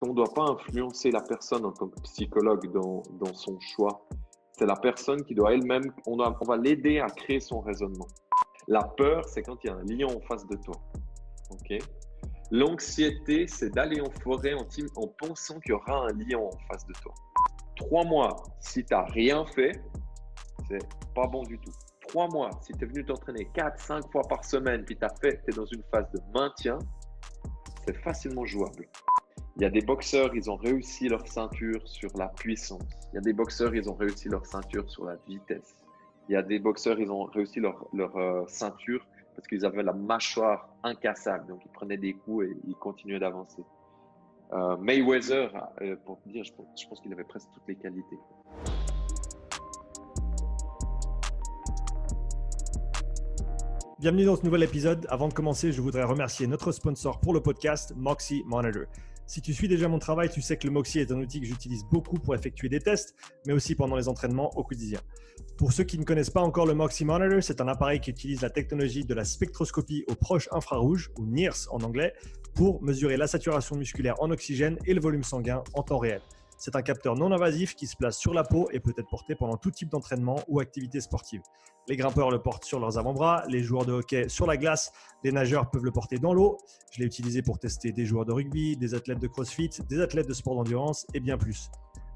qu'on ne doit pas influencer la personne en tant que psychologue dans son choix. C'est la personne qui doit elle-même, on va l'aider à créer son raisonnement. La peur, c'est quand il y a un lion en face de toi. Okay. L'anxiété, c'est d'aller en forêt en pensant qu'il y aura un lion en face de toi. 3 mois, si tu n'as rien fait, c'est pas bon du tout. 3 mois, si tu es venu t'entraîner 4-5 fois par semaine, puis tu es dans une phase de maintien, c'est facilement jouable. Il y a des boxeurs, ils ont réussi leur ceinture sur la puissance. Il y a des boxeurs, ils ont réussi leur ceinture sur la vitesse. Il y a des boxeurs, ils ont réussi leur ceinture parce qu'ils avaient la mâchoire incassable. Donc, ils prenaient des coups et ils continuaient d'avancer. Mayweather, pour te dire, je pense qu'il avait presque toutes les qualités. Bienvenue dans ce nouvel épisode. Avant de commencer, je voudrais remercier notre sponsor pour le podcast, Moxy Monitor. Si tu suis déjà mon travail, tu sais que le Moxy est un outil que j'utilise beaucoup pour effectuer des tests, mais aussi pendant les entraînements au quotidien. Pour ceux qui ne connaissent pas encore le Moxy Monitor, c'est un appareil qui utilise la technologie de la spectroscopie au proche infrarouge, ou NIRS en anglais, pour mesurer la saturation musculaire en oxygène et le volume sanguin en temps réel. C'est un capteur non invasif qui se place sur la peau et peut être porté pendant tout type d'entraînement ou activité sportive. Les grimpeurs le portent sur leurs avant-bras, les joueurs de hockey sur la glace, les nageurs peuvent le porter dans l'eau. Je l'ai utilisé pour tester des joueurs de rugby, des athlètes de crossfit, des athlètes de sport d'endurance et bien plus.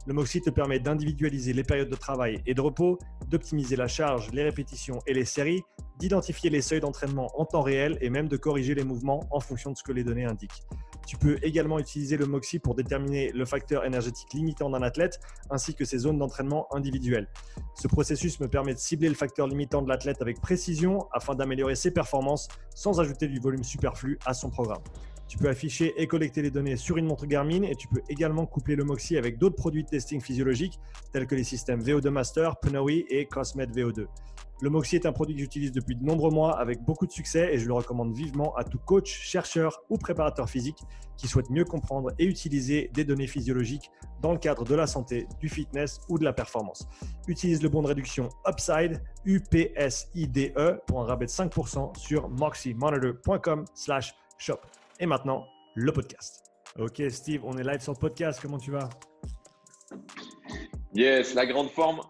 Le Moxy te permet d'individualiser les périodes de travail et de repos, d'optimiser la charge, les répétitions et les séries, d'identifier les seuils d'entraînement en temps réel et même de corriger les mouvements en fonction de ce que les données indiquent. Tu peux également utiliser le Moxy pour déterminer le facteur énergétique limitant d'un athlète ainsi que ses zones d'entraînement individuelles. Ce processus me permet de cibler le facteur limitant de l'athlète avec précision afin d'améliorer ses performances sans ajouter du volume superflu à son programme. Tu peux afficher et collecter les données sur une montre Garmin et tu peux également coupler le Moxy avec d'autres produits de testing physiologique tels que les systèmes VO2 Master, Pnoe et Cosmed VO2. Le Moxy est un produit que j'utilise depuis de nombreux mois avec beaucoup de succès et je le recommande vivement à tout coach, chercheur ou préparateur physique qui souhaite mieux comprendre et utiliser des données physiologiques dans le cadre de la santé, du fitness ou de la performance. Utilise le bon de réduction UPSIDE, UPSIDE pour un rabais de 5% sur moxymonitor.com/shop. Et maintenant, le podcast. Ok Steve, on est live sur le podcast, comment tu vas? Yes, la grande forme.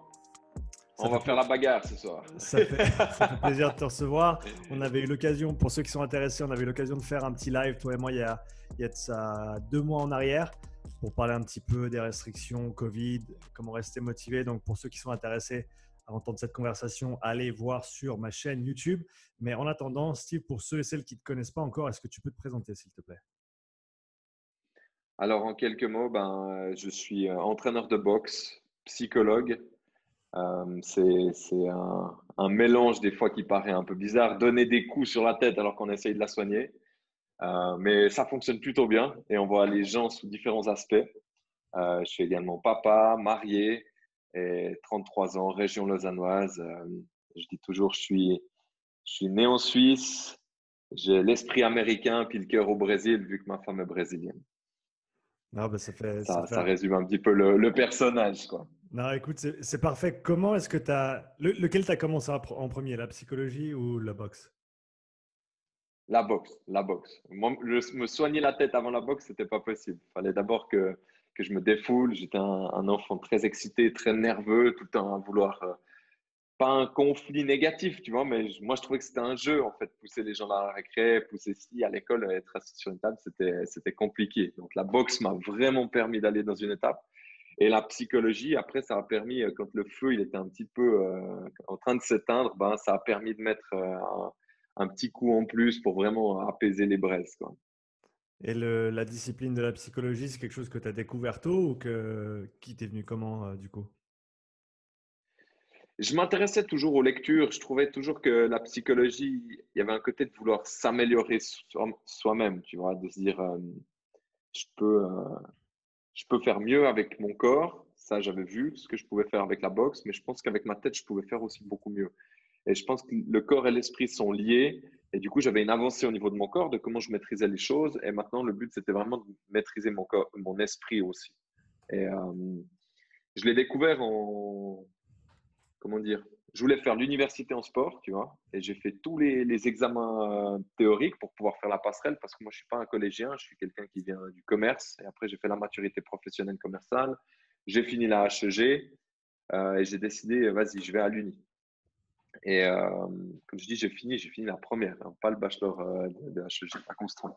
On va faire la bagarre ce soir. Ça fait plaisir de te recevoir. On avait eu l'occasion, pour ceux qui sont intéressés, on avait eu l'occasion de faire un petit live, toi et moi, il y a de ça 2 mois en arrière, pour parler un petit peu des restrictions, Covid, comment rester motivé. Donc, pour ceux qui sont intéressés à entendre cette conversation, allez voir sur ma chaîne YouTube. Mais en attendant, Steve, pour ceux et celles qui ne te connaissent pas encore, est-ce que tu peux te présenter, s'il te plaît? Alors, en quelques mots, je suis entraîneur de boxe, psychologue. C'est un mélange des fois qui paraît un peu bizarre, donner des coups sur la tête alors qu'on essaye de la soigner. Mais ça fonctionne plutôt bien et on voit les gens sous différents aspects. Je suis également papa, marié et 33 ans, région lausannoise. Je dis toujours, je suis né en Suisse, j'ai l'esprit américain puis le cœur au Brésil vu que ma femme est brésilienne. Non, bah, ça fait... Ça résume un petit peu le personnage, quoi. Non, écoute, c'est parfait. Comment est-ce que tu as… Lequel tu as commencé en premier, la psychologie ou la boxe? La boxe, la boxe. Moi, me soigner la tête avant la boxe, c'était pas possible. Il fallait d'abord que je me défoule. J'étais un enfant très excité, très nerveux, tout le temps à vouloir, pas un conflit négatif, tu vois, mais moi, je trouvais que c'était un jeu, en fait. Pousser les gens à la récré, pousser ci, à l'école, être assis sur une table, c'était compliqué. Donc, la boxe m'a vraiment permis d'aller dans une étape. Et la psychologie, après, ça a permis, quand le feu il était un petit peu en train de s'éteindre, ça a permis de mettre un petit coup en plus pour vraiment apaiser les braises, quoi. Et la discipline de la psychologie, c'est quelque chose que tu as découvert tôt ou qui t'est venu comment du coup? Je m'intéressais toujours aux lectures. Je trouvais toujours que la psychologie, il y avait un côté de vouloir s'améliorer soi-même, tu vois, de se dire, je peux, euh, je peux faire mieux avec mon corps. Ça, j'avais vu ce que je pouvais faire avec la boxe, mais je pense qu'avec ma tête, je pouvais faire aussi beaucoup mieux. Et je pense que le corps et l'esprit sont liés. Et du coup, j'avais une avancée au niveau de mon corps, de comment je maîtrisais les choses. Et maintenant, le but, c'était vraiment de maîtriser mon corps, mon esprit aussi. Et je l'ai découvert comment dire, je voulais faire l'université en sport, tu vois, et j'ai fait tous les examens théoriques pour pouvoir faire la passerelle parce que moi, je suis pas un collégien, je suis quelqu'un qui vient du commerce. Et après, j'ai fait la maturité professionnelle commerciale. J'ai fini la HEG et j'ai décidé, vas-y, je vais à l'Uni. Et comme je dis, j'ai fini la première, hein, pas le bachelor de HEG, à Construire.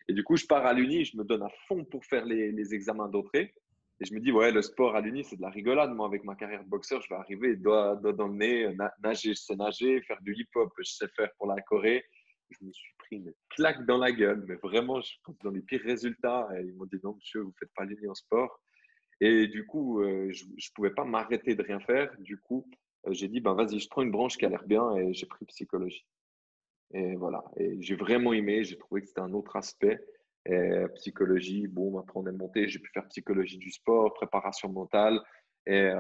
Et du coup, je pars à l'Uni, je me donne à fond pour faire les examens d'entrée. Et je me dis, ouais, le sport à l'Uni, c'est de la rigolade. Moi, avec ma carrière de boxeur, je vais arriver, doigt dans le nez, nager, je sais nager, faire du hip-hop, je sais faire pour la Corée. Je me suis pris une claque dans la gueule, mais vraiment, je pense dans les pires résultats. Et ils m'ont dit, non, monsieur, vous ne faites pas l'Uni en sport. Et du coup, je ne pouvais pas m'arrêter de rien faire. Du coup, j'ai dit, ben, vas-y, je prends une branche qui a l'air bien et j'ai pris psychologie. Et voilà. Et j'ai vraiment aimé. J'ai trouvé que c'était un autre aspect. Et psychologie, bon, après on est monté. J'ai pu faire psychologie du sport, préparation mentale. Et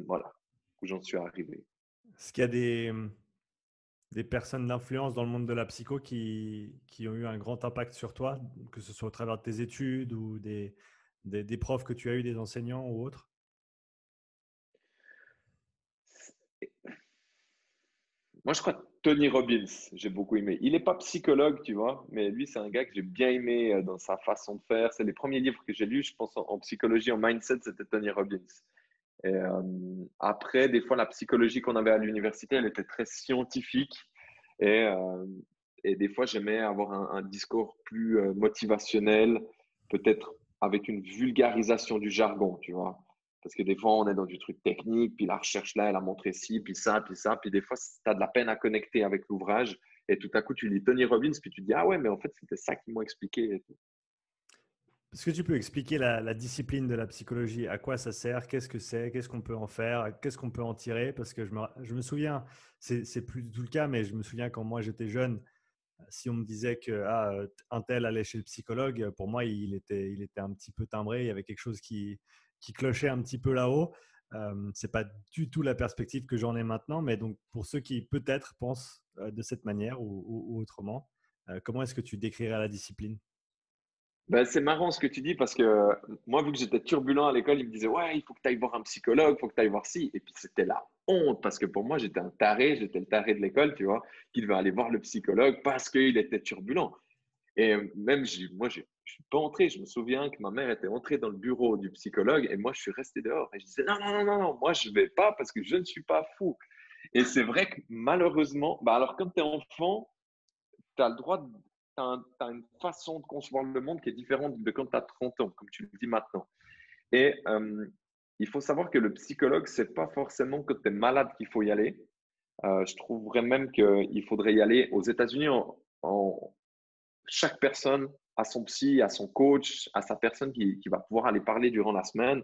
voilà, où j'en suis arrivé. Est-ce qu'il y a des personnes d'influence dans le monde de la psycho qui ont eu un grand impact sur toi, que ce soit au travers de tes études ou des profs que tu as eu, des enseignants ou autres? Moi, je crois que Tony Robbins, j'ai beaucoup aimé. Il n'est pas psychologue, tu vois, mais lui, c'est un gars que j'ai bien aimé dans sa façon de faire. C'est les premiers livres que j'ai lus, je pense, en psychologie, en mindset, c'était Tony Robbins. Et après, des fois, la psychologie qu'on avait à l'université, elle était très scientifique. Et, euh, et des fois, j'aimais avoir un discours plus motivationnel, peut-être avec une vulgarisation du jargon, tu vois. Parce que des fois, on est dans du truc technique, puis la recherche là, elle a montré ci, puis ça, puis ça. Puis des fois, tu as de la peine à connecter avec l'ouvrage. Et tout à coup, tu lis Tony Robbins, puis tu te dis, ah ouais, mais en fait, c'était ça qu'ils m'ont expliqué. Et tout. Est-ce que tu peux expliquer la discipline de la psychologie? À quoi ça sert? Qu'est-ce que c'est? Qu'est-ce qu'on peut en faire? Qu'est-ce qu'on peut en tirer? Parce que je me souviens, c'est plus du tout le cas, mais je me souviens quand moi j'étais jeune, si on me disait que un tel allait chez le psychologue, pour moi, il était un petit peu timbré. Il y avait quelque chose qui clochait un petit peu là-haut. C'est pas du tout la perspective que j'en ai maintenant, mais donc pour ceux qui peut-être pensent de cette manière ou autrement, comment est-ce que tu décrirais la discipline? Ben, c'est marrant ce que tu dis parce que moi, vu que j'étais turbulent à l'école, ils me disaient, ouais, il faut que tu ailles voir un psychologue, il faut que tu ailles voir ci. Et puis, c'était la honte parce que pour moi, j'étais un taré, j'étais le taré de l'école, tu vois, qui devait aller voir le psychologue parce qu'il était turbulent. Et même, je suis pas entré. Je me souviens que ma mère était entrée dans le bureau du psychologue et moi, je suis resté dehors. Et je disais, non, non, non, non, non, moi, je vais pas parce que je ne suis pas fou. Et c'est vrai que malheureusement, bah alors, quand tu es enfant, tu as le droit de. T'as une façon de concevoir le monde qui est différente de quand tu as 30 ans, comme tu le dis maintenant. Et il faut savoir que le psychologue, c'est pas forcément quand tu es malade qu'il faut y aller. Je trouverais même qu'il faudrait y aller aux États-Unis. Chaque personne a son psy, a son coach, a sa personne qui va pouvoir aller parler durant la semaine.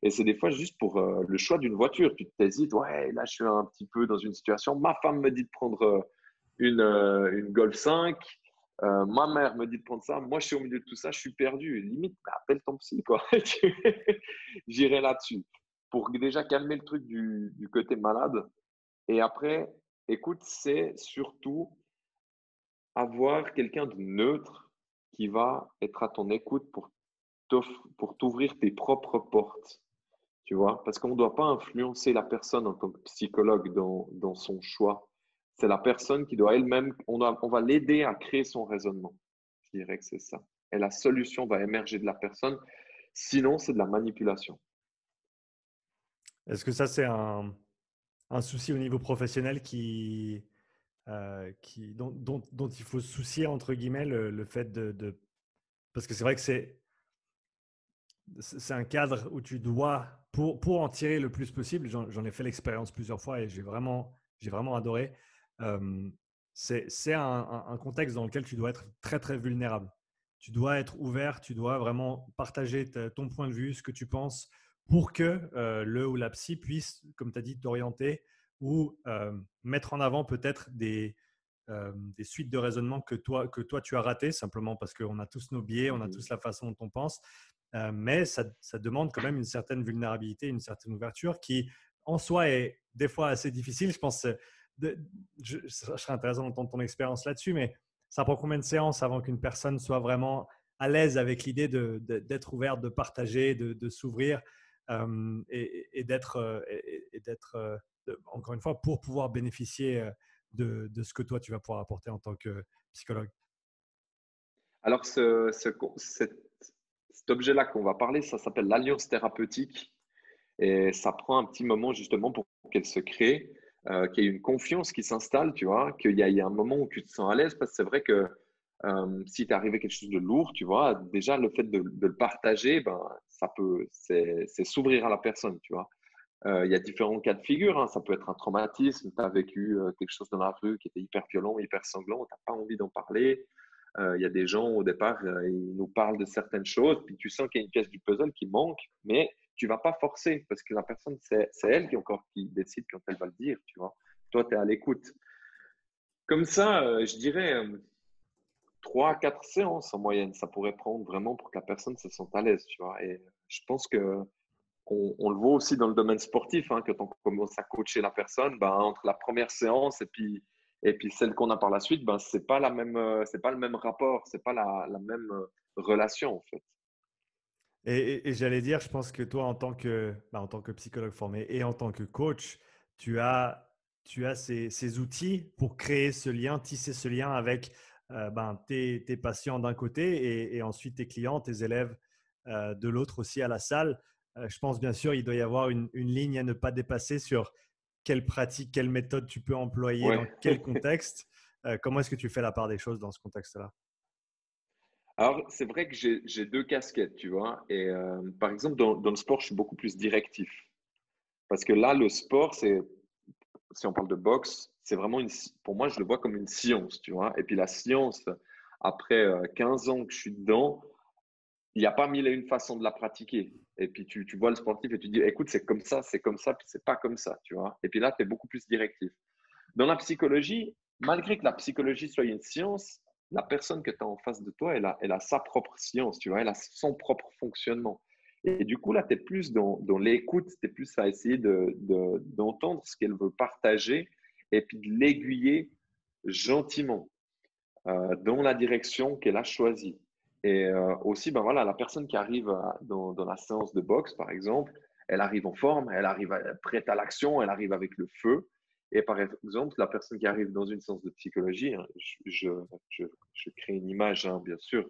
Et c'est des fois juste pour le choix d'une voiture. Tu t'hésites, ouais, là, je suis un petit peu dans une situation. Ma femme me dit de prendre une Golf 5. Ma mère me dit de prendre ça. Moi, je suis au milieu de tout ça. Je suis perdu. Limite, bah, appelle ton psy, quoi. J'irai là-dessus. Pour déjà calmer le truc du côté malade. Et après, écoute, c'est surtout avoir quelqu'un de neutre qui va être à ton écoute pour t'ouvrir tes propres portes. Tu vois, parce qu'on ne doit pas influencer la personne en tant que psychologue dans son choix. C'est la personne qui doit elle-même, on va l'aider à créer son raisonnement. Je dirais que c'est ça. Et la solution va émerger de la personne. Sinon, c'est de la manipulation. Est-ce que ça, c'est un souci au niveau professionnel dont il faut se soucier, entre guillemets, le fait parce que c'est vrai que c'est un cadre où tu dois, pour en tirer le plus possible, j'en ai fait l'expérience plusieurs fois et j'ai vraiment adoré. Euh, c'est un contexte dans lequel tu dois être très, très vulnérable. Tu dois être ouvert, tu dois vraiment partager ton point de vue, ce que tu penses, pour que le ou la psy puisse, comme tu as dit, t'orienter ou mettre en avant peut-être des suites de raisonnement que toi tu as ratées, simplement parce qu'on a tous nos biais, on a Mhm. tous la façon dont on pense. Mais ça demande quand même une certaine vulnérabilité, une certaine ouverture qui, en soi, est des fois assez difficile. Je pense je serais intéressant d'entendre ton expérience là-dessus, mais ça prend combien de séances avant qu'une personne soit vraiment à l'aise avec l'idée d'être ouverte, de partager, de s'ouvrir et d'être encore une fois, pour pouvoir bénéficier de ce que toi, tu vas pouvoir apporter en tant que psychologue? Alors, cet objet-là qu'on va parler, ça s'appelle l'alliance thérapeutique. Et ça prend un petit moment justement pour qu'elle se crée, qu'il y ait une confiance qui s'installe, tu vois, qu'il y ait un moment où tu te sens à l'aise, parce que c'est vrai que si t'es arrivé quelque chose de lourd, tu vois, déjà le fait de le partager, ben, c'est s'ouvrir à la personne, tu vois. Il y a différents cas de figure, hein. Ça peut être un traumatisme, tu as vécu quelque chose dans la rue qui était hyper violent, hyper sanglant, tu n'as pas envie d'en parler. Il y a des gens, au départ, ils nous parlent de certaines choses, puis tu sens qu'il y a une pièce du puzzle qui manque, mais tu vas pas forcer, parce que la personne, c'est elle qui décide quand elle va le dire, tu vois. Toi, tu es à l'écoute. Comme ça, je dirais 3 à 4 séances en moyenne, ça pourrait prendre vraiment pour que la personne se sente à l'aise, tu vois. Et je pense que on le voit aussi dans le domaine sportif, hein, quand on commence à coacher la personne, ben, entre la première séance et puis celle qu'on a par la suite, ben, c'est pas le même rapport, c'est pas la même relation en fait. Et j'allais dire, je pense que toi, en tant que psychologue formé et en tant que coach, tu as, tu as ces outils pour créer ce lien, tisser ce lien avec tes patients d'un côté et ensuite tes clients, tes élèves de l'autre aussi à la salle. Je pense bien sûr, il doit y avoir une ligne à ne pas dépasser sur quelle pratique, quelle méthode tu peux employer, dans Ouais. quel contexte. Comment est-ce que tu fais la part des choses dans ce contexte-là? Alors, c'est vrai que j'ai deux casquettes, tu vois. Et par exemple, dans le sport, je suis beaucoup plus directif. Parce que là, le sport, si on parle de boxe, c'est vraiment pour moi, je le vois comme une science, tu vois. Et puis la science, après 15 ans que je suis dedans, il n'y a pas mille et une façons de la pratiquer. Et puis tu vois le sportif et tu dis, écoute, c'est comme ça, puis c'est pas comme ça, tu vois. Et puis là, tu es beaucoup plus directif. Dans la psychologie, malgré que la psychologie soit une science, la personne que tu as en face de toi, elle a sa propre science, tu vois, elle a son propre fonctionnement. Et du coup, là, tu es plus dans l'écoute, tu es plus à essayer d'entendre ce qu'elle veut partager et puis de l'aiguiller gentiment dans la direction qu'elle a choisie. Et aussi, ben voilà, la personne qui arrive dans la séance de boxe, par exemple, elle arrive en forme, elle arrive prête à l'action, elle arrive avec le feu. Et par exemple, la personne qui arrive dans une séance de psychologie, hein, je crée une image, hein, bien sûr,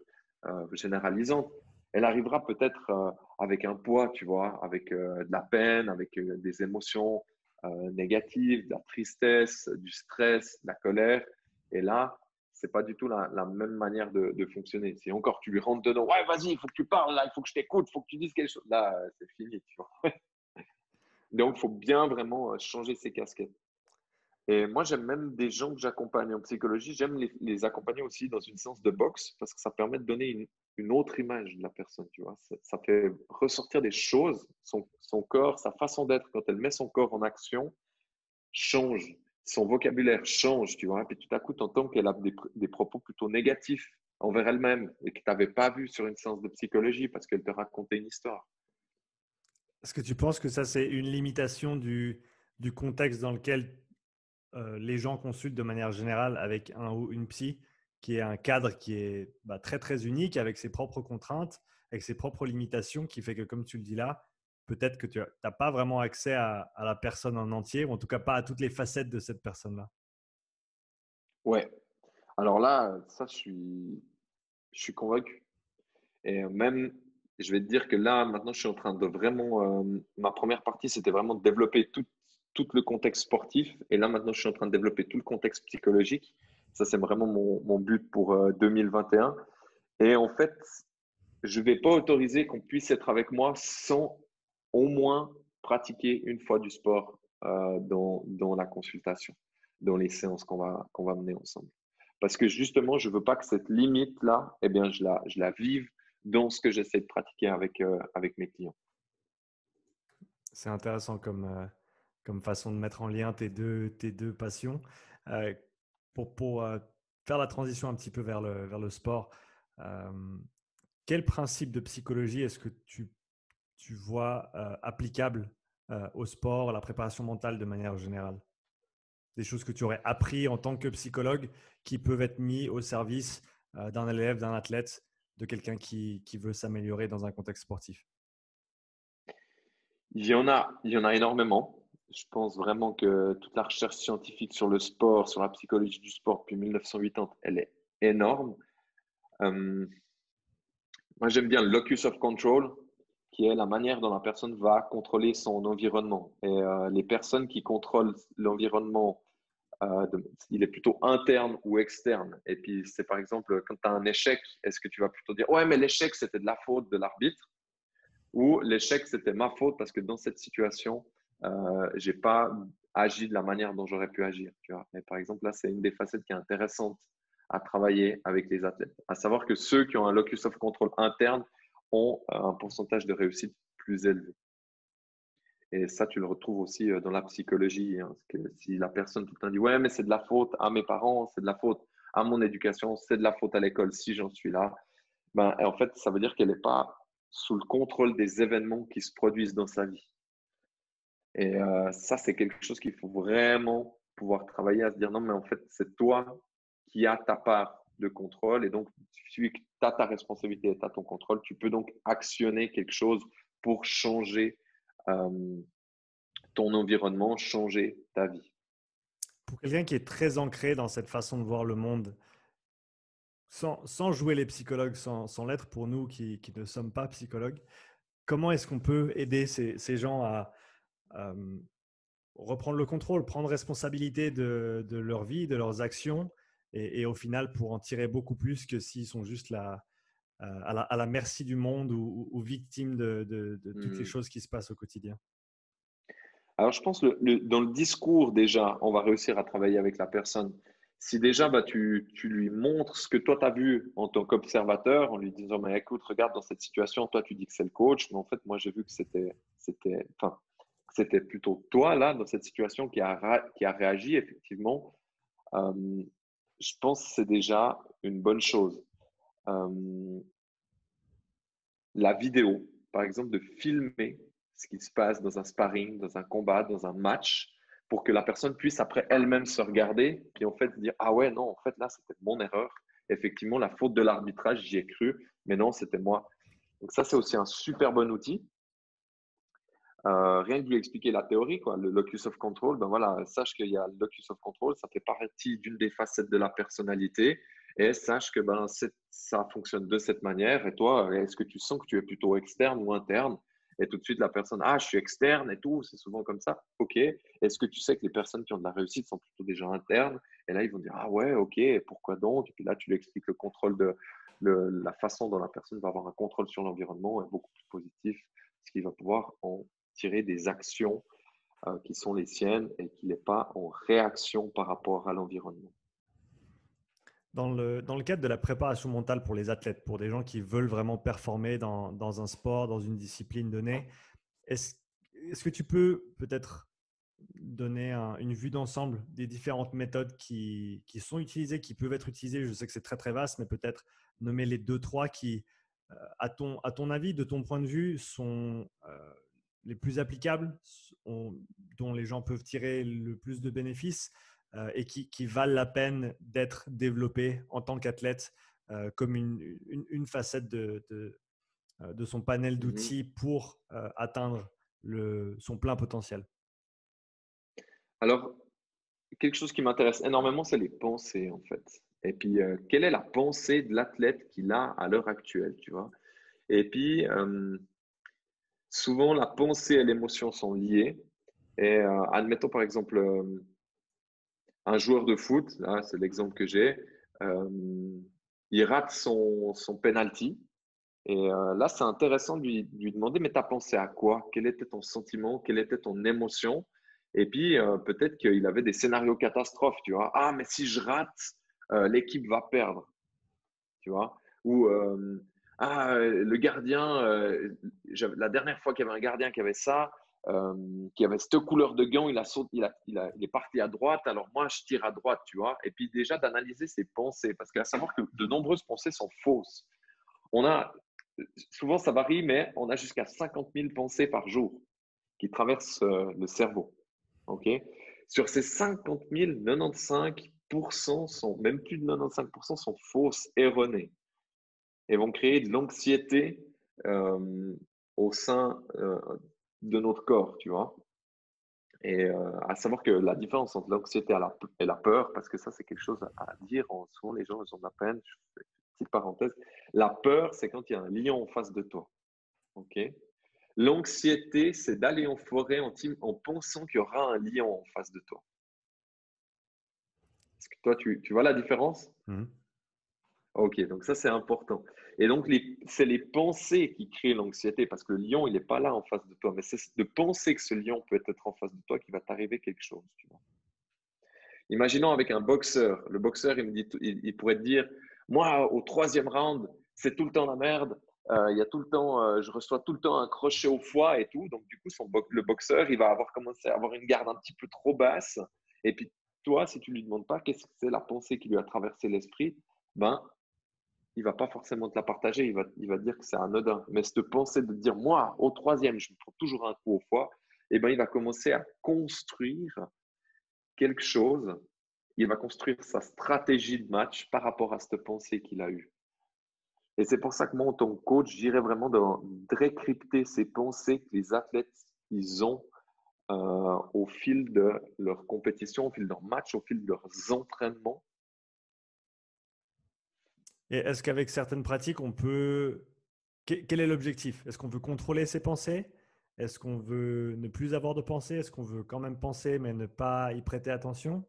généralisante, elle arrivera peut-être avec un poids, tu vois, avec de la peine, avec des émotions négatives, de la tristesse, du stress, de la colère. Et là, c'est pas du tout la même manière de fonctionner. Si encore tu lui rentres dedans, ouais, vas-y, il faut que tu parles, là, il faut que je t'écoute, il faut que tu dises quelque chose. Là, c'est fini, tu vois. Donc, il faut bien vraiment changer ses casquettes. Et moi, j'aime même des gens que j'accompagne en psychologie, j'aime les accompagner aussi dans une séance de boxe parce que ça permet de donner une autre image de la personne, tu vois. Ça fait ressortir des choses, son corps, sa façon d'être, quand elle met son corps en action, change, son vocabulaire change, tu vois. Et puis tout à coup, tu entends qu'elle a des propos plutôt négatifs envers elle-même et que tu n'avais pas vu sur une séance de psychologie parce qu'elle te racontait une histoire. Est-ce que tu penses que ça, c'est une limitation du contexte dans lequel les gens consultent de manière générale avec un ou une psy, qui est un cadre qui est très, très unique, avec ses propres contraintes, avec ses propres limitations, qui fait que, comme tu le dis là, peut-être que tu n'as pas vraiment accès à la personne en entier, ou en tout cas pas à toutes les facettes de cette personne-là. Ouais. Alors là, ça, je suis convaincu. Et même, je vais te dire que là, maintenant, je suis en train de vraiment. Ma première partie, c'était vraiment de développer tout le contexte sportif. Et là, maintenant, je suis en train de développer tout le contexte psychologique. Ça, c'est vraiment mon but pour 2021. Et en fait, je ne vais pas autoriser qu'on puisse être avec moi sans au moins pratiquer une fois du sport dans la consultation, dans les séances qu'on va mener ensemble. Parce que justement, je ne veux pas que cette limite-là, eh bien, je la vive dans ce que j'essaie de pratiquer avec mes clients. C'est intéressant comme façon de mettre en lien tes deux passions. Euh, pour faire la transition un petit peu vers le sport, euh, quel principe de psychologie est-ce que tu vois applicable au sport, à la préparation mentale de manière générale? Des choses que tu aurais appris en tant que psychologue qui peuvent être mis au service d'un élève, d'un athlète, de quelqu'un qui veut s'améliorer dans un contexte sportif. Il y en a énormément. Je pense vraiment que toute la recherche scientifique sur le sport, sur la psychologie du sport depuis 1980, elle est énorme. Euh, Moi, j'aime bien le locus of control, qui est la manière dont la personne va contrôler son environnement. Et les personnes qui contrôlent l'environnement, il est plutôt interne ou externe. Et puis, c'est par exemple, quand tu as un échec, est-ce que tu vas plutôt dire, ouais, mais l'échec, c'était de la faute de l'arbitre, ou l'échec, c'était ma faute parce que dans cette situation, j'ai pas agi de la manière dont j'aurais pu agir. Tu vois. Et par exemple, là, c'est une des facettes qui est intéressante à travailler avec les athlètes. À savoir que ceux qui ont un locus of control interne ont un pourcentage de réussite plus élevé. Et ça, tu le retrouves aussi dans la psychologie. Hein, parce que si la personne tout le temps dit, ouais, mais c'est de la faute à mes parents, c'est de la faute à mon éducation, c'est de la faute à l'école si j'en suis là, ben, en fait, ça veut dire qu'elle n'est pas sous le contrôle des événements qui se produisent dans sa vie. Et ça, c'est quelque chose qu'il faut vraiment pouvoir travailler à se dire non, mais en fait, c'est toi qui as ta part de contrôle. Et donc, celui que tu as ta responsabilité et tu as ton contrôle, tu peux donc actionner quelque chose pour changer euh, ton environnement, changer ta vie. Pour quelqu'un qui est très ancré dans cette façon de voir le monde, sans jouer les psychologues, sans l'être pour nous qui ne sommes pas psychologues, comment est-ce qu'on peut aider ces gens à reprendre le contrôle, prendre responsabilité de leur vie, de leurs actions, et au final pour en tirer beaucoup plus que s'ils sont juste là, à la merci du monde ou victimes de toutes les Hmm. choses qui se passent au quotidien. Alors, je pense que dans le discours, déjà, on va réussir à travailler avec la personne. Si déjà, bah, tu lui montres ce que toi, tu as vu en tant qu'observateur, en lui disant, mais écoute, regarde, dans cette situation, toi, tu dis que c'est le coach, mais en fait, moi, j'ai vu que c'était plutôt toi, là, dans cette situation, qui a réagi, effectivement. Euh, je pense que c'est déjà une bonne chose. Euh, la vidéo, par exemple, de filmer ce qui se passe dans un sparring, dans un combat, dans un match, pour que la personne puisse après elle-même se regarder, puis en fait dire, ah ouais, non, en fait là, c'était mon erreur. Effectivement, la faute de l'arbitrage, j'y ai cru, mais non, c'était moi. Donc ça, c'est aussi un super bon outil. Rien que lui expliquer la théorie, quoi, le locus of control, ben voilà, sache qu'il y a le locus of control, ça fait partie d'une des facettes de la personnalité, et sache que ben, ça fonctionne de cette manière, et toi, est-ce que tu sens que tu es plutôt externe ou interne? Et tout de suite, la personne, ah, je suis externe et tout, c'est souvent comme ça. OK. Est-ce que tu sais que les personnes qui ont de la réussite sont plutôt des gens internes? Et là, ils vont dire, ah ouais, OK, pourquoi donc? Et puis là, tu lui expliques le contrôle la façon dont la personne va avoir un contrôle sur l'environnement est beaucoup plus positif, ce qui va pouvoir en tirer des actions qui sont les siennes et qu'il n'est pas en réaction par rapport à l'environnement. Dans le cadre de la préparation mentale pour les athlètes, pour des gens qui veulent vraiment performer dans un sport, dans une discipline donnée, est-ce, est-ce que tu peux peut-être donner une vue d'ensemble des différentes méthodes qui sont utilisées, qui peuvent être utilisées? Je sais que c'est très très vaste, mais peut-être nommer les deux, trois qui, à ton avis, de ton point de vue, sont les plus applicables, dont les gens peuvent tirer le plus de bénéfices et qui valent la peine d'être développés en tant qu'athlète comme une facette de son panel Mhm. d'outils pour atteindre son plein potentiel. Alors, quelque chose qui m'intéresse énormément, c'est les pensées, en fait. Et puis, quelle est la pensée de l'athlète qu'il a à l'heure actuelle, tu vois? Et puis, souvent, la pensée et l'émotion sont liées. Et admettons, par exemple, un joueur de foot, là, c'est l'exemple que j'ai, euh, il rate son penalty. Et là, c'est intéressant de lui demander, mais tu as pensé à quoi? Quel était ton sentiment? Quelle était ton émotion? Et puis, peut-être qu'il avait des scénarios catastrophes, tu vois. Ah, mais si je rate, l'équipe va perdre, tu vois. Ou, le gardien, la dernière fois qu'il y avait un gardien qui avait ça, qui avait cette couleur de gant, il est parti à droite, alors moi, je tire à droite, tu vois. Et puis, déjà, d'analyser ses pensées, parce qu'à savoir que de nombreuses pensées sont fausses. On a Souvent, ça varie, mais on a jusqu'à 50 000 pensées par jour qui traversent le cerveau. OK? Sur ces 50 000, 95% sont, même plus de 95% sont fausses, erronées, et vont créer de l'anxiété euh, au sein de notre corps, tu vois. Et à savoir que la différence entre l'anxiété et la peur, parce que ça, c'est quelque chose à dire, souvent les gens, ils ont de la peine, je fais une petite parenthèse. La peur, c'est quand il y a un lion en face de toi. Ok. L'anxiété, c'est d'aller en forêt en pensant qu'il y aura un lion en face de toi. Est-ce que toi, tu vois la différence? Mhm. Ok, donc ça, c'est important. Et donc, c'est les pensées qui créent l'anxiété, parce que le lion, il n'est pas là en face de toi, mais c'est de penser que ce lion peut être en face de toi qui va t'arriver quelque chose. Tu vois. Imaginons avec un boxeur. Le boxeur, il pourrait te dire, moi, au troisième round, c'est tout le temps la merde. Il y a tout le temps, je reçois tout le temps un crochet au foie et tout. Donc, du coup, le boxeur, il va avoir commencé à avoir une garde un petit peu trop basse. Et puis, toi, si tu lui demandes pas qu'est-ce que c'est la pensée qui lui a traversé l'esprit, ben, il va pas forcément te la partager. Il va dire que c'est anodin. Mais cette pensée de dire, moi, au troisième, je me prends toujours un coup au foie, eh ben, il va commencer à construire quelque chose. Il va construire sa stratégie de match par rapport à cette pensée qu'il a eue. Et c'est pour ça que moi, en tant que coach, je dirais vraiment de décrypter ces pensées que les athlètes ils ont au fil de leur compétition, au fil de leur match, au fil de leurs entraînements. Et est-ce qu'avec certaines pratiques, on peut... Quel est l'objectif? Est-ce qu'on veut contrôler ses pensées? Est-ce qu'on veut ne plus avoir de pensées? Est-ce qu'on veut quand même penser mais ne pas y prêter attention?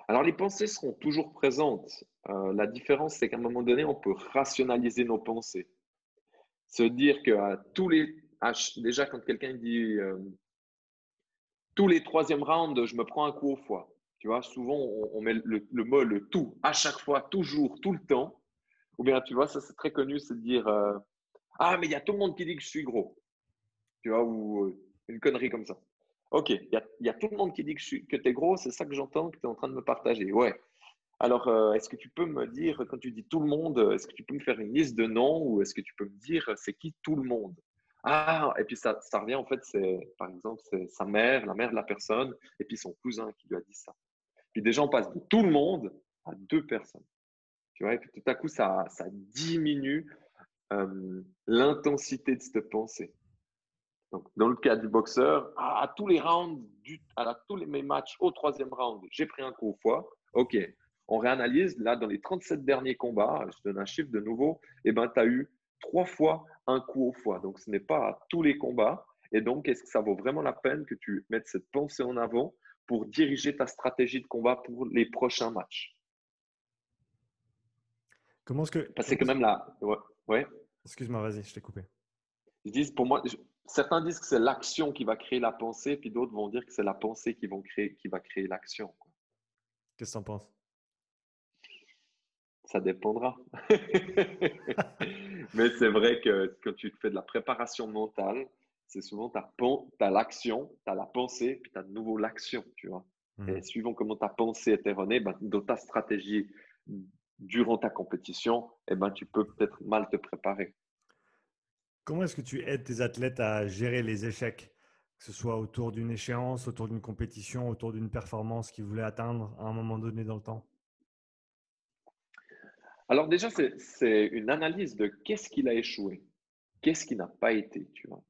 Alors, les pensées seront toujours présentes. La différence, c'est qu'à un moment donné, on peut rationaliser nos pensées. Se dire que déjà, quand quelqu'un dit tous les troisièmes rounds, je me prends un coup au foie. Tu vois, souvent, on met le mot, le tout, à chaque fois, toujours, tout le temps. Ou bien, tu vois, ça, c'est très connu, c'est de dire ah, mais il y a tout le monde qui dit que je suis gros. Tu vois, ou une connerie comme ça. Ok, il y a tout le monde qui dit que tu es gros, c'est ça que j'entends, que tu es en train de me partager. Ouais. Alors, est-ce que tu peux me dire, quand tu dis tout le monde, est-ce que tu peux me faire une liste de noms ou est-ce que tu peux me dire c'est qui tout le monde? Ah, et puis ça revient en fait, par exemple, c'est sa mère, la mère de la personne, et puis son cousin qui lui a dit ça. Puis déjà, on passe de tout le monde à deux personnes. Tu vois, et puis tout à coup, ça diminue l'intensité de cette pensée. Donc, dans le cas du boxeur, à tous les rounds, mes matchs, au troisième round, j'ai pris un coup au foie. OK, on réanalyse. Là, dans les 37 derniers combats, je donne un chiffre de nouveau, eh ben, tu as eu 3 fois un coup au foie. Donc, ce n'est pas à tous les combats. Et donc, est-ce que ça vaut vraiment la peine que tu mettes cette pensée en avant pour diriger ta stratégie de combat pour les prochains matchs? Comment est-ce que... Parce que c'est quand même là. Ouais, ouais. Excuse-moi, vas-y, je t'ai coupé. Ils disent, pour moi, certains disent que c'est l'action qui va créer la pensée, puis d'autres vont dire que c'est la pensée qui va créer l'action. Qu'est-ce que tu en penses? Ça dépendra. Mais c'est vrai que quand tu fais de la préparation mentale, c'est souvent tu as l'action, tu as la pensée, puis tu as de nouveau l'action, tu vois. Et Mhm. suivant comment ta pensée est erronée, ben, dans ta stratégie durant ta compétition, eh ben, tu peux peut-être mal te préparer. Comment est-ce que tu aides tes athlètes à gérer les échecs, que ce soit autour d'une échéance, autour d'une compétition, autour d'une performance qu'ils voulaient atteindre à un moment donné dans le temps? Alors déjà, c'est une analyse de qu'est-ce qu'il a échoué, qu'est-ce qui n'a pas été, tu vois.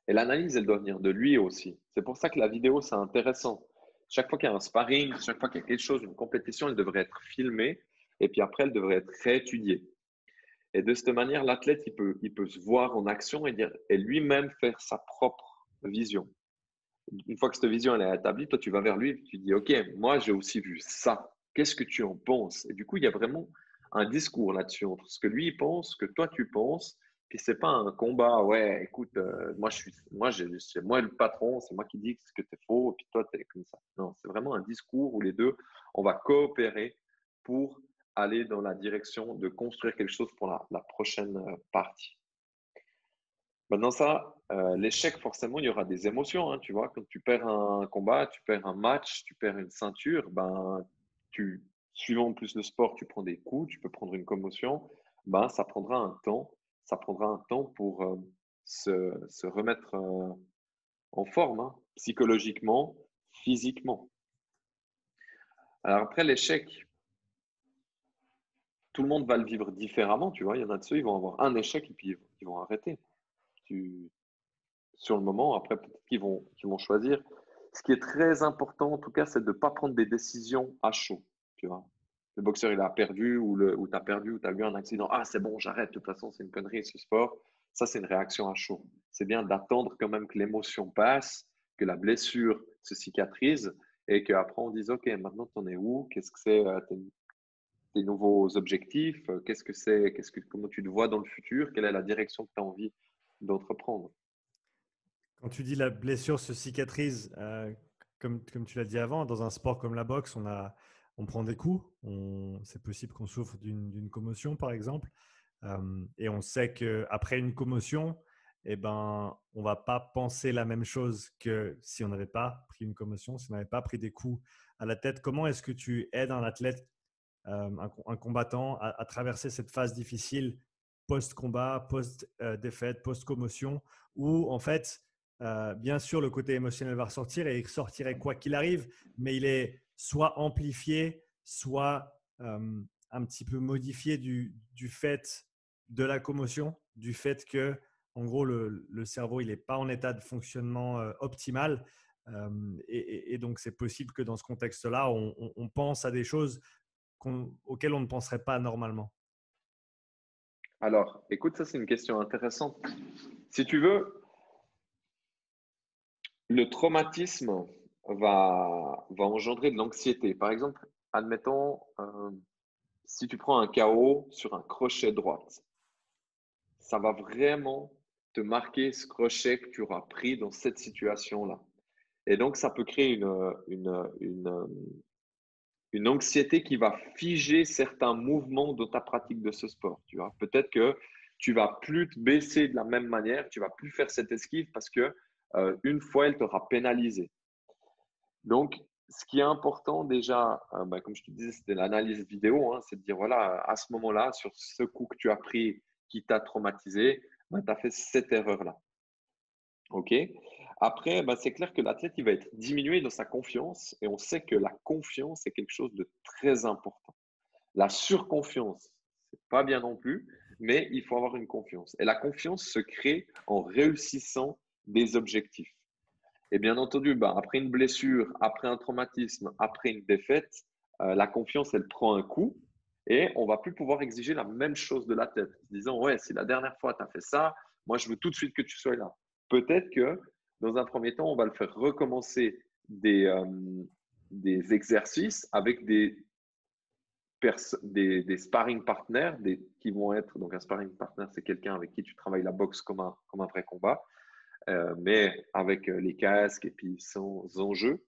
Et l'analyse, elle doit venir de lui aussi. C'est pour ça que la vidéo, c'est intéressant. Chaque fois qu'il y a un sparring, chaque fois qu'il y a quelque chose, une compétition, elle devrait être filmée et puis après, elle devrait être réétudiée. Et de cette manière, l'athlète, il peut se voir en action et lui-même faire sa propre vision. Une fois que cette vision elle est établie, toi, tu vas vers lui et tu dis, OK, moi, j'ai aussi vu ça. Qu'est-ce que tu en penses? Et du coup, il y a vraiment un discours là-dessus entre ce que lui, il pense, ce que toi, tu penses. Puis c'est pas un combat, ouais, écoute, c'est moi le patron, c'est moi qui dis ce que c'est faux, et puis toi, tu es comme ça. Non, c'est vraiment un discours où les deux, on va coopérer pour aller dans la direction de construire quelque chose pour la prochaine partie. Maintenant, ça, l'échec, forcément, il y aura des émotions. Hein, tu vois, quand tu perds un combat, tu perds un match, tu perds une ceinture, ben, suivant en plus le sport, tu prends des coups, tu peux prendre une commotion, ben, ça prendra un temps. Ça prendra un temps pour se remettre en forme, hein, psychologiquement, physiquement. Alors après, l'échec, tout le monde va le vivre différemment. Tu vois, il y en a de ceux, ils vont avoir un échec et puis ils vont arrêter. Tu, sur le moment. Après, peut-être qu'ils vont choisir. Ce qui est très important, en tout cas, c'est de ne pas prendre des décisions à chaud. Tu vois. Le boxeur, il a perdu ou tu as perdu ou tu as eu un accident. Ah, c'est bon, j'arrête. De toute façon, c'est une connerie, ce sport. Ça, c'est une réaction à chaud. C'est bien d'attendre quand même que l'émotion passe, que la blessure se cicatrise et qu'après, on dise, OK, maintenant, tu en es où? Qu'est-ce que c'est tes nouveaux objectifs? Qu'est-ce que c'est? Comment tu te vois dans le futur? Quelle est la direction que tu as envie d'entreprendre? Quand tu dis la blessure se cicatrise, comme tu l'as dit avant, dans un sport comme la boxe, on prend des coups. C'est possible qu'on souffre d'une commotion, par exemple. Et on sait qu'après une commotion, eh ben, on ne va pas penser la même chose que si on n'avait pas pris une commotion, si on n'avait pas pris des coups à la tête. Comment est-ce que tu aides un athlète, un combattant, à traverser cette phase difficile post-combat, post-défaite, post-commotion, où en fait, bien sûr, le côté émotionnel va ressortir et il ressortirait quoi qu'il arrive, mais il est soit amplifié, soit un petit peu modifié du fait de la commotion, du fait que, en gros, le cerveau, il n'est pas en état de fonctionnement optimal. Et donc, c'est possible que dans ce contexte-là, on pense à des choses auxquelles on ne penserait pas normalement. Alors, écoute, ça, c'est une question intéressante. Si tu veux, le traumatisme va engendrer de l'anxiété. Par exemple, admettons, si tu prends un KO sur un crochet droite, ça va vraiment te marquer ce crochet que tu auras pris dans cette situation-là. Et donc, ça peut créer une anxiété qui va figer certains mouvements de ta pratique de ce sport. Tu vois, peut-être que tu vas plus te baisser de la même manière, tu vas plus faire cette esquive parce que une fois, elle t'aura pénalisé. Donc, ce qui est important déjà, comme je te disais, c'était l'analyse vidéo, hein, c'est de dire, voilà, à ce moment-là, sur ce coup que tu as pris qui t'a traumatisé, tu as fait cette erreur-là. OK. Après, c'est clair que l'athlète, il va être diminué dans sa confiance et on sait que la confiance est quelque chose de très important. La surconfiance, c'est pas bien non plus, mais il faut avoir une confiance. Et la confiance se crée en réussissant des objectifs. Et bien entendu, après une blessure, après un traumatisme, après une défaite, la confiance, elle prend un coup et on va plus pouvoir exiger la même chose de l'athlète. Disant, ouais, si la dernière fois tu as fait ça, moi je veux tout de suite que tu sois là. Peut-être que dans un premier temps, on va le faire recommencer des exercices avec des sparring partners qui vont être, donc un sparring partner, c'est quelqu'un avec qui tu travailles la boxe comme un vrai combat, mais avec les casques et puis sans enjeu.